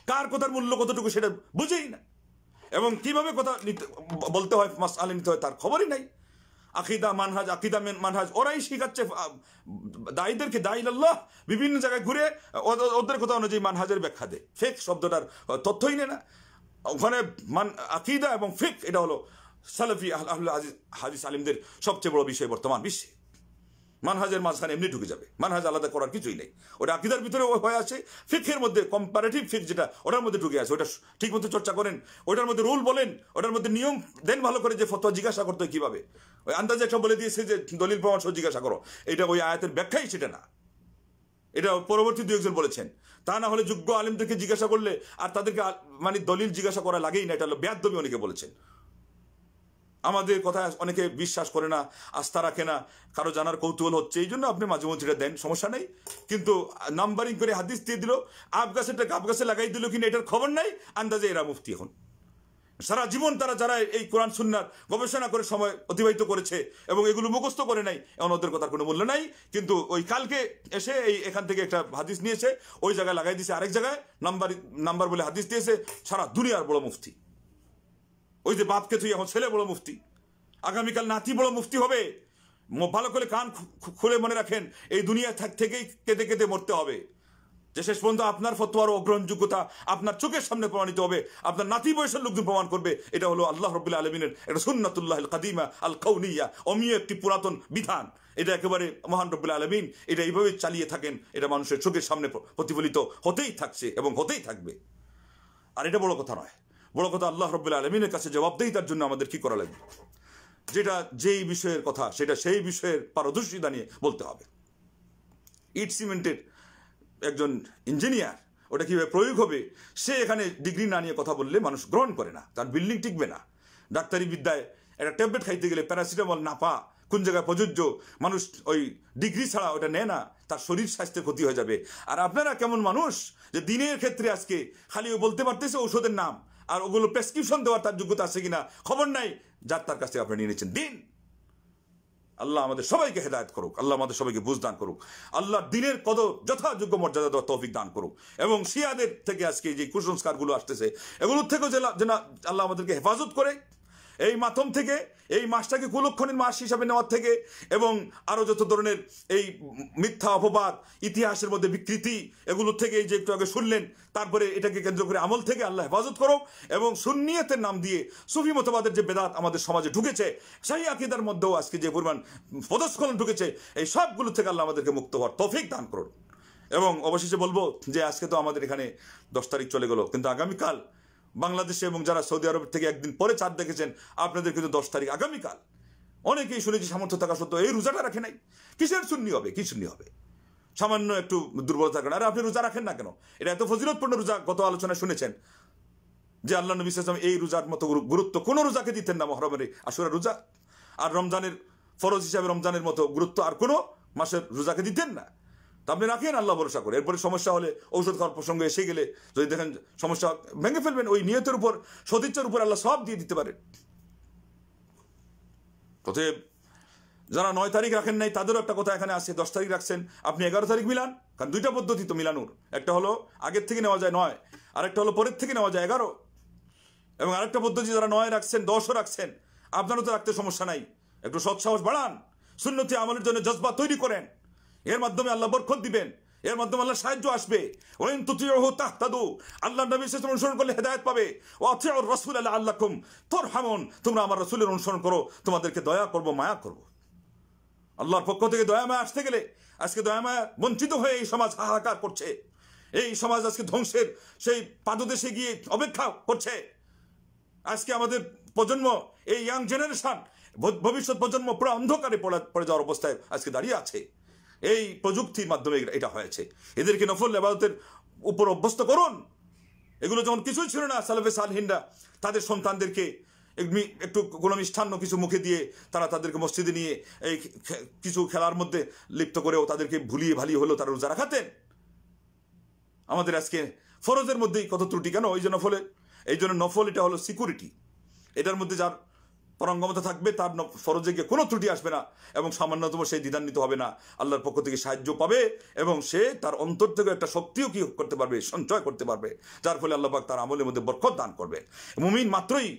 কার কথার মূল্য কতটুকু সেটা বুঝেই না, এবং কিভাবে কথা বলতে হয়, মাসআলা নিতে হয় তার খবরই নাই। আকিদা মানহাজ ওরাই শিখাচ্ছে দায়ীদেরকে, দায়ী আল্লাহ বিভিন্ন জায়গায় ঘুরে ওদের কথা অনুযায়ী মানহাজের ব্যাখ্যা দেয়, ফিক শব্দটার তথ্যই নেই না ওখানে। আকিদা এবং ফিক এটা হলো সালাফি আহলে হাদিস আলিমদের সবচেয়ে বড় বিষয় বর্তমান বিশ্বে। মানহাজের মাঝখানে এমনি ঢুকে যাবে, মানহাজ আলাদা করার কিছুই নেই, ওটা আকিদার ভিতরে হয়ে আছে, ফিকের মধ্যে কম্পারেটিভ ফিক যেটা ওটার মধ্যে ঢুকে আছে, ওটা ঠিক মতো চর্চা করেন, ওটার মধ্যে রুল বলেন, ওটার মধ্যে নিয়ম দেন ভালো করে, যে ফতোয়া জিজ্ঞাসা করতে হয় কিভাবে, ওই আন্দাজে একটা বলে দিয়েছে যে দলিল প্রমাণ সহ জিজ্ঞাসা করো, এটা ওই আয়াতের ব্যাখ্যাই সেটা না, এটা পরবর্তী দু একজন বলেছেন। তা না হলে যোগ্য আলেমদেরকে জিজ্ঞাসা করলে আর তাদেরকে মানে দলিল জিজ্ঞাসা করা লাগেই না, এটা হলো বেয়াদবি অনেকে বলেছেন। আমাদের কথা অনেকে বিশ্বাস করে না, আস্থা রাখে না, কারো জানার কৌতূহল হচ্ছে, এই জন্য আপনি মাঝে মধ্যে দেন, সমস্যা নেই, কিন্তু নাম্বারিং করে হাদিস দিয়ে দিল, আব গাছেরটা গাব গাছে লাগাই দিল কিনা এটার খবর নাই, আন্দাজে এরা মুফতি। এখন সারা জীবন যারা এই কোরআন সুন্নাহর গবেষণা করে সময় অতিবাহিত করেছে এবং এগুলো মুখস্থ করে নাই, এমন ওদের কথার কোনো মূল্য নাই। কিন্তু ওই কালকে এসে এখান থেকে একটা হাদিস নিয়েছে, ওই জায়গায় লাগাই দিয়েছে, আরেক জায়গায় নাম্বার বলে হাদিস দিয়েছে, সারা দুনিয়ার বড় মুফতি। ওই যে বাপকে তুই এখন ছেলে বড় মুফতি, আগামীকাল নাতি বড় মুফতি হবে। ভালো করে কান খুলে মনে রাখেন, এই দুনিয়া থেকেই কেঁদে কেঁদে মরতে হবে, যে শেষ পর্যন্ত আপনার ফতোয়ার অগ্রহণযোগ্যতা আপনার চোখের সামনে প্রমাণিত হবে, আপনার নাতি বয়সের লোকজন প্রমাণ করবে এটা হলো আল্লাহ রাব্বুল আলামিনের একটা সুন্নাতুল্লাহ আল কাদিমা আল কাউনিয়া, অমীয় একটি পুরাতন বিধান। এটা একেবারে মহান রব্বুল আলামিন এটা এইভাবে চালিয়ে থাকেন, এটা মানুষের চোখের সামনে প্রতিফলিত হতেই থাকছে এবং হতেই থাকবে। আর এটা বড় কথা নয়, বড় কথা আল্লাহ রাব্বুল আলামিনের কাছে জবাবদেহিতার জন্য আমাদের কি করা লাগবে, যেটা যেই বিষয়ের কথা সেটা সেই বিষয়ের পারদর্শিতা নিয়ে বলতে হবে। ইট সিমেন্টের একজন ইঞ্জিনিয়ার, ওটা কীভাবে প্রয়োগ হবে সে এখানে ডিগ্রি না নিয়ে কথা বললে মানুষ গ্রহণ করে না, তার বিল্ডিং টিকবে না। ডাক্তারি বিদ্যায় একটা ট্যাবলেট খাইতে গেলে প্যারাসিটামল নাপা কোন জায়গায় প্রযোজ্য, মানুষ ওই ডিগ্রি ছাড়া ওটা নেয় না, তার শরীর স্বাস্থ্যের ক্ষতি হয়ে যাবে। আর আপনারা কেমন মানুষ যে দিনের ক্ষেত্রে আজকে খালি বলতে পারতেছে ঔষধের নাম, আর ওগুলো প্রেসক্রিপশন দেওয়ার তার যোগ্যতা আছে কিনা খবর নাই, যার তার কাছ থেকে আপনি নিয়ে নিচ্ছেন। দিন আল্লাহ আমাদের সবাইকে হেদায়েত করুক, আল্লাহ আমাদের সবাইকে বুঝদান করুক, আল্লাহ দিনের কদর যথাযোগ্য মর্যাদা দেওয়ার তৌফিক দান করুক, এবং শিয়াদের থেকে আজকে যে কুসংস্কারগুলো আসতেছে এগুলোর থেকেও যেন আল্লাহ আমাদেরকে হেফাজত করে, এই মাতম থেকে, এই মাসটাকে কুলক্ষণের মাস হিসাবে নেওয়ার থেকে, এবং আরো যত ধরনের এই মিথ্যা অপবাদ, ইতিহাসের মধ্যে বিকৃতি, এগুলোর থেকে এই যে একটু আগে শুনলেন, তারপরে এটাকে কেন্দ্র করে আমল থেকে আল্লাহ হেফাজত করুক, এবং সুন্নিয়তের নাম দিয়ে সুফি মতবাদের যে বেদাত আমাদের সমাজে ঢুকেছে, সেই আকীদার মধ্যেও আজকে যে পরিমাণ পদস্খলন ঢুকেছে, এই সবগুলো থেকে আল্লাহ আমাদেরকে মুক্ত হওয়ার তৌফিক দান করুন। এবং অবশেষে বলবো যে আজকে তো আমাদের এখানে 10 তারিখ চলে গেল, কিন্তু আগামীকাল বাংলাদেশে এবং যারা সৌদি আরব থেকে একদিন পরে চাঁদ দেখেছেন, আপনাদের কিন্তু 10 তারিখ আগামীকাল। অনেকেই শুনেছি সামর্থ্য থাকা সত্ত্বেও এই রোজাটা রাখে নাই, কিসের সুন্নি হবে, কি সুন্নি হবে, সামান্য একটু দুর্বলতার কারণে। আরে আপনি রোজা রাখেন না কেন? এটা এত ফজিলতপূর্ণ রোজা, গত আলোচনায় শুনেছেন যে আল্লাহ নবী সাল্লাল্লাহু আলাইহি ওয়াসাল্লাম এই রোজার মতো গুরুত্ব কোনো রোজাকে দিতেন না, মুহররমের আশুরা রোজা, আর রমজানের ফরজ হিসাবে রমজানের মতো গুরুত্ব আর কোনো মাসের রোজাকে দিতেন না। তা আপনি রাখেন আল্লাহ ভরসা করে, এরপরে সমস্যা হলে ঔষধ খাওয়ার প্রসঙ্গে এসে গেলে যদি দেখেন সমস্যা ভেঙে ফেলবেন, ওই নিয়তের উপর, সদিচ্ছার উপর আল্লাহ সব দিয়ে দিতে পারেন। অতএব যারা 9 তারিখ রাখেন নাই তাদেরও একটা কথা এখানে আছে, 10 তারিখ রাখছেন আপনি 11 তারিখ মিলান, কারণ দুইটা পদ্ধতি তো মিলানোর, একটা হলো আগের থেকে নেওয়া যায় 9, আরেকটা হলো পরের থেকে নেওয়া যায় 11, এবং আরেকটা পদ্ধতি যারা 9 রাখছেন 10ও রাখছেন, আপনারও তো রাখতে সমস্যা নাই, একটু সৎসাহস বাড়ান, সুন্নতি আমলের জন্য জজবা তৈরি করেন, এর মাধ্যমে আল্লাহ বরকত দিবেন, এর মাধ্যমে আল্লাহ সাহায্য আসবে। ওয়াইন তুতিউহু তাহতাদু, আল্লাহর নবী সাল্লাল্লাহু আলাইহি ওয়াসাল্লাম অনুসরণ করলে হেদায়েত পাবে। ওয়া আতিউর রাসূল লাআল্লাকুম তুরহামুন, তোমরা আমার রাসূলের অনুসরণ করো, তোমাদেরকে দয়া করব, মায়া করব। আল্লাহর পক্ষ থেকে দয়া মায়া আসতে গেলে আজকে দয়া মায়া বঞ্চিত হয়ে এই সমাজ হাহাকার করছে, এই সমাজ আজকে ধ্বংসের সেই পাদদেশে গিয়ে অপেক্ষা করছে। আজকে আমাদের প্রজন্ম, এই ইয়াং জেনারেশন, ভবিষ্যৎ প্রজন্ম পুরো অন্ধকারে পড়ে যাওয়ার অবস্থায় আজকে দাঁড়িয়ে আছে। এই প্রযুক্তির মাধ্যমে এটা হয়েছে। এদেরকে নফল ইবাদতের উপর অভ্যস্ত করুন। এগুলো যখন কিছুই ছিল না, সালেফে সালহিনরা তাদের সন্তানদেরকে একটু কোনো মিষ্টান্ন কিছু মুখে দিয়ে তারা তাদেরকে মসজিদে নিয়ে এই কিছু খেলার মধ্যে লিপ্ত করেও তাদেরকে ভুলিয়ে ভালিয়ে হলেও তারা রোজা রাখাতেন। আমাদের আজকে ফরজের মধ্যেই কত ত্রুটি কেন? এই জন্য নফল এটা হলো সিকিউরিটি, এটার মধ্যে যার পরাঙ্গমতা থাকবে, তার ফরজে গিয়ে কোনো ত্রুটি আসবে না এবং সামান্যতম সেই দ্বিধান্বিত হবে না, আল্লাহর পক্ষ থেকে সাহায্য পাবে এবং সে তার অন্তর থেকে একটা শক্তিও কি করতে পারবে, সঞ্চয় করতে পারবে, যার ফলে আল্লাহ পাক তার আমলের মধ্যে বরকত দান করবেন। মুমিন মাত্রই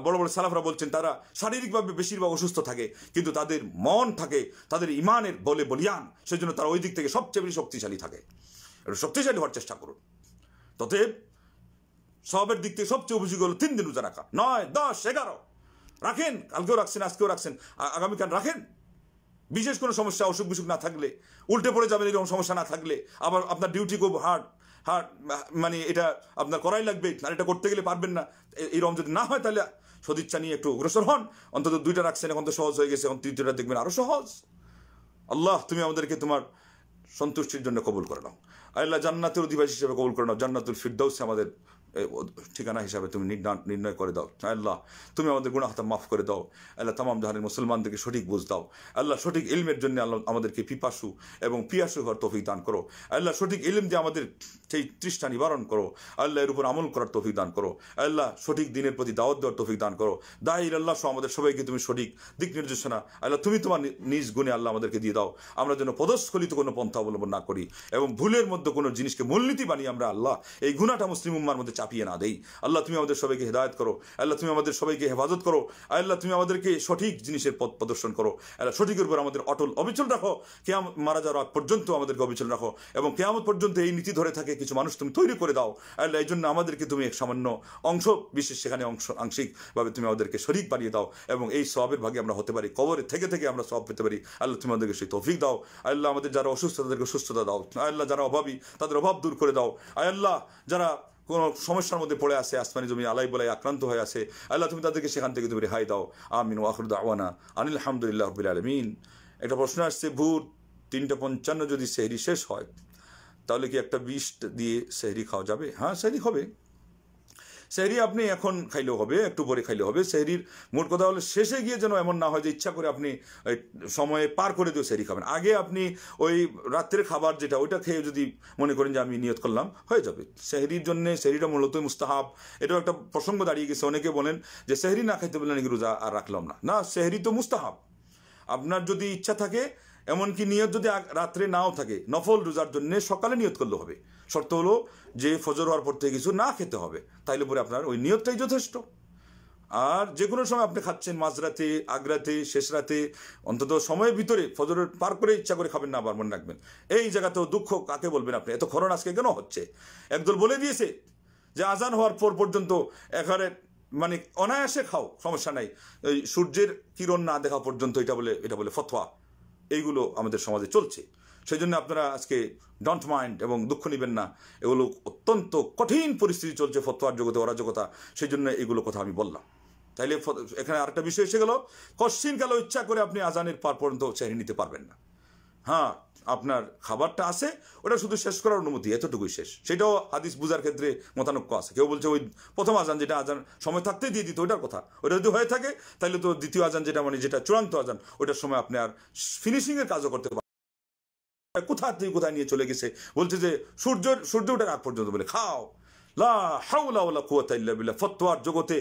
বড় বড় সালাফরা বলছেন তারা শারীরিকভাবে বেশিরভাগ অসুস্থ থাকে, কিন্তু তাদের মন থাকে, তাদের ইমানের বলে বলিয়ান, সেজন্য তারা ওই দিক থেকে সবচেয়ে বেশি শক্তিশালী থাকে। একটু শক্তিশালী হওয়ার চেষ্টা করুন। ততএব সবের দিক থেকে সবচেয়ে উপযোগী হলো 3 দিন রোজা রাখা, 9, 10, 11 রাখেন, কালকেও রাখছেন, আজকেও রাখছেন, আগামীকাল রাখেন। বিশেষ কোনো সমস্যা অসুখ বিসুখ না থাকলে, উল্টে পড়ে যাবেন এরকম সমস্যা না থাকলে, আবার আপনার ডিউটি খুব হার্ড মানে এটা আপনার করাই লাগবে, আর এটা করতে গেলে পারবেন না, এরকম যদি না হয় তাহলে সদিচ্ছা নিয়ে একটু অগ্রসর হন। অন্তত 2টা রাখছেন, এখন তো সহজ হয়ে গেছে, এখন 3টা দেখবেন আরো সহজ। আল্লাহ তুমি আমাদেরকে তোমার সন্তুষ্টির জন্য কবুল করে নাও। আল্লাহ জান্নাতের অধিবাসী হিসেবে কবুল করে নাও, জান্নাতুল ফিরদাউসে আমাদের ঠিকানা হিসাবে তুমি নির্ণয় করে দাও। আল্লাহ তুমি আমাদের গুনাহ মাফ করে দাও। আল্লাহ তামাম জাহানের মুসলমানদেরকে সঠিক বুঝ দাও। আল্লাহ সঠিক ইলমের জন্য আল্লাহ আমাদেরকে পিপাসু এবং পিয়াসু হওয়ার তৌফিক দান করো। আল্লাহ সঠিক ইলম দিয়ে আমাদের সেই তৃষ্ণা নিবারণ করো। আল্লাহ এর উপর আমল করার তৌফিক দান করো। আল্লাহ সঠিক দিনের প্রতি দাওয়াত দেওয়ার তৌফিক দান করো। দায়ীর আল্লাহ সহ আমাদের সবাইকে তুমি সঠিক দিক নির্দেশনা আল্লাহ তুমি তোমার নিজ গুণে আল্লাহ আমাদেরকে দিয়ে দাও। আমরা যেন পদস্খলিত কোনো পন্থা অবলম্বন না করি এবং ভুলের মধ্যে কোনো জিনিসকে মূলনীতি বানিয়ে আমরা আল্লাহ এই গুনাহটা মুসলিম উম্মার মধ্যে চাপিয়ে না দেই। আল্লাহ তুমি আমাদের সবাইকে হেদায়েত করো। আল্লাহ তুমি আমাদের সবাইকে হেফাজত করো। আল্লাহ তুমি আমাদেরকে সঠিক জিনিসের পথ প্রদর্শন করো। আল্লাহ সঠিকের উপর আমাদের অটল অবিচল রাখো। কিয়ামত মারা যাওয়ার আগ পর্যন্ত আমাদেরকে অবিচল রাখো এবং কিয়ামত পর্যন্ত এই নীতি ধরে থাকে কিছু মানুষ তুমি তৈরি করে দাও। আল্লাহ এই জন্য আমাদেরকে তুমি এক সামান্য অংশ বিশেষ সেখানে আংশিকভাবে তুমি আমাদেরকে শরীক বানিয়ে দাও এবং এই সওয়াবের ভাগে আমরা হতে পারি, কবরে থেকে থেকে আমরা সওয়াব পেতে পারি। আল্লাহ তুমি আমাদেরকে সেই তৌফিক দাও। আল্লাহ আমাদের যারা অসুস্থ তাদেরকে সুস্থতা দাও। আল্লাহ যারা অভাবী তাদের অভাব দূর করে দাও। আল্লাহ যারা কোনো সমস্যার মধ্যে পড়ে আছে, আসমানি জমি আলাই বলাই আক্রান্ত হয়ে আছে, আল্লাহ তুমি তাদেরকে সেখান থেকে তুমি রেহাই দাও। আমিন ওয়া আখিরু দাওয়ানা আনিল হামদুলিল্লাহি রাব্বিল আলামিন। একটা প্রশ্ন আসছে, ভোর 3:55 যদি সেহরি শেষ হয় তাহলে কি একটা 20 দিয়ে সেহরি খাওয়া যাবে? হ্যাঁ, সেহরি হবে। সেহরি আপনি এখন খাইলেও হবে, একটু পরে খাইলেও হবে। সেহরির মোট কথা হলো শেষে গিয়ে যেন এমন না হয় যে ইচ্ছা করে আপনি সময়ে পার করে দিয়ে সেহরি খাবেন। আগে আপনি ওই রাত্রের খাবার যেটা ওইটা খেয়ে যদি মনে করেন যে আমি নিয়ত করলাম, হয়ে যাবে। সেহরির জন্য সেহরিটা মূলত মুস্তাহাব। এটাও একটা প্রসঙ্গ দাঁড়িয়ে গেছে। অনেকে বলেন যে সেহরি না খাইতে বললেন নাকি রোজা আর রাখলাম না। না, সেহরি তো মুস্তাহাব। আপনার যদি ইচ্ছা থাকে, এমনকি নিয়ত যদি রাত্রে নাও থাকে, নফল রোজার জন্য সকালে নিয়ত করলে হবে। শর্ত হলো যে ফজর হওয়ার পর থেকে কিছু না খেতে হবে, তাইলে পরে আপনার ওই নিয়তটাই যথেষ্ট। আর যে কোনো সময় আপনি খাচ্ছেন, মাঝরাতে, আগরাতে, শেষ রাতে, অন্তত সময়ের ভিতরে ফজরের পার করে ইচ্ছা করে খাবেন না, আবার মনে রাখবেন। এই জায়গাতেও দুঃখ কাকে বলবেন আপনি? এত খরণ আজকে কেন হচ্ছে? একদল বলে দিয়েছে যে আজান হওয়ার পর পর্যন্ত এখানে মানে অনায়াসে খাও, সমস্যা নাই, ওই সূর্যের কিরণ না দেখা পর্যন্ত এটা বলে ফতোয়া। এইগুলো আমাদের সমাজে চলছে। সেই জন্য আপনারা আজকে ডোন্ট মাইন্ড এবং দুঃখ নেবেন না। এগুলো অত্যন্ত কঠিন পরিস্থিতি চলছে ফতোয়ার জগতে, অরাজকতা। সেই জন্য এগুলো কথা আমি বললাম। তাইলে এখানে আরেকটা বিষয় এসে গেল, কশ্চিনকালেও ইচ্ছা করে আপনি আজানের পার পর্যন্ত সেহরি নিতে পারবেন না। হ্যাঁ, আপনার খাবারটা আছে, ওটা শুধু শেষ করার অনুমতি, এতটুকুই শেষ। সেটাও হাদিস বুঝার ক্ষেত্রে মতানক্য আছে। কেউ বলছে ওই প্রথম আজান যেটা আজান সময় থাকতেই দিয়ে দিত, ওইটার কথা। ওটা যদি হয়ে থাকে তাহলে তো দ্বিতীয় আজান যেটা মানে যেটা চূড়ান্ত আজান, ওইটার সময় আপনি আর ফিনিশিংয়ের কাজও করতে পারেন। কোথায় নিয়ে চলে গেছে, বলছে যে সূর্য ওঠার আগ পর্যন্ত বলে খাও। লা হাওলা ওয়ালা কুওয়াতা ইল্লা বিল্লাহ। ফতোয়ার জগতে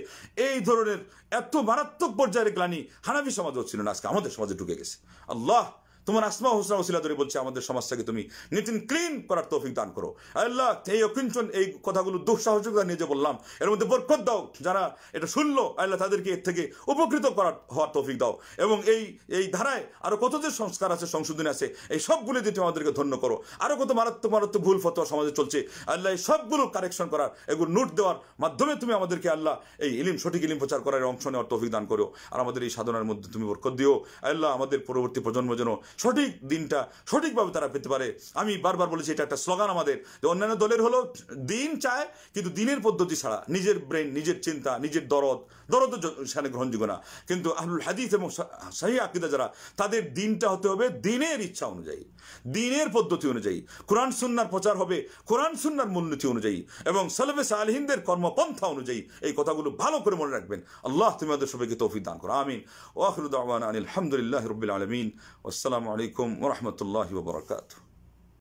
এই ধরনের এত মারাত্মক পর্যায়ের গ্লানি হানাফি সমাজও ছিল না, আজকে আমাদের সমাজে ঢুকে গেছে। আল্লাহ তোমার আসমা হোসনা ওসিলা ধরে বলছে আমাদের সমাজটাকে তুমি নিট এন্ড ক্লিন করার তৌফিক দান করো। আল্লাহ এই অকিঞ্চন এই কথাগুলো দুঃসাহসিকতা নিয়ে যে বললাম, এর মধ্যে বরকত দাও। যারা এটা শুনলো আল্লাহ তাদেরকে এর থেকে উপকৃত হওয়ার তৌফিক দাও এবং এই ধারায় আরো কত যে সংস্কার আছে, সংশোধন আছে, এই সবগুলো দিয়ে তুমি আমাদেরকে ধন্য করো। আরো কত মারাত্মক ভুল ফতোয়া সমাজে চলছে, আল্লাহ এই সবগুলো কারেকশন করার, এগুলো নোট দেওয়ার মাধ্যমে তুমি আমাদেরকে আল্লাহ এই সঠিক ইলিম প্রচার করার অংশ নেওয়ার তৌফিক দান করো। আর আমাদের এই সাধনার মধ্যে তুমি বরকত দিও। আল্লাহ আমাদের পরবর্তী প্রজন্ম যেন সঠিক দিনটা সঠিকভাবে তারা পেতে পারে। আমি বারবার বলেছি এটা একটা স্লোগান আমাদের, যে অন্যান্য দলের হলো দিন চায় কিন্তু দিনের পদ্ধতি ছাড়া, নিজের ব্রেন, নিজের চিন্তা, নিজের দরদ সেখানে গ্রহণযোগ্য না। কিন্তু আহলুল হাদিস এবং সহিহ আকীদা যারা, তাদের দিনটা হতে হবে দিনের ইচ্ছা অনুযায়ী, দিনের পদ্ধতি অনুযায়ী। কোরআন সুন্নাহর প্রচার হবে কোরআন সুন্নাহর মূলনীতি অনুযায়ী এবং সালেফে সালেহিনদের কর্মপন্থা অনুযায়ী। এই কথাগুলো ভালো করে মনে রাখবেন। আল্লাহ তুমি আমাদের সবাইকে তৌফিক দান করো। আমিন। ওয়া আখিরু দাওয়ানা আনিল হামদুলিল্লাহি রাব্বিল আলামিন। আসসালামু আলাইকুম ওয়া রাহমাতুল্লাহি ওয়া বারাকাতুহু।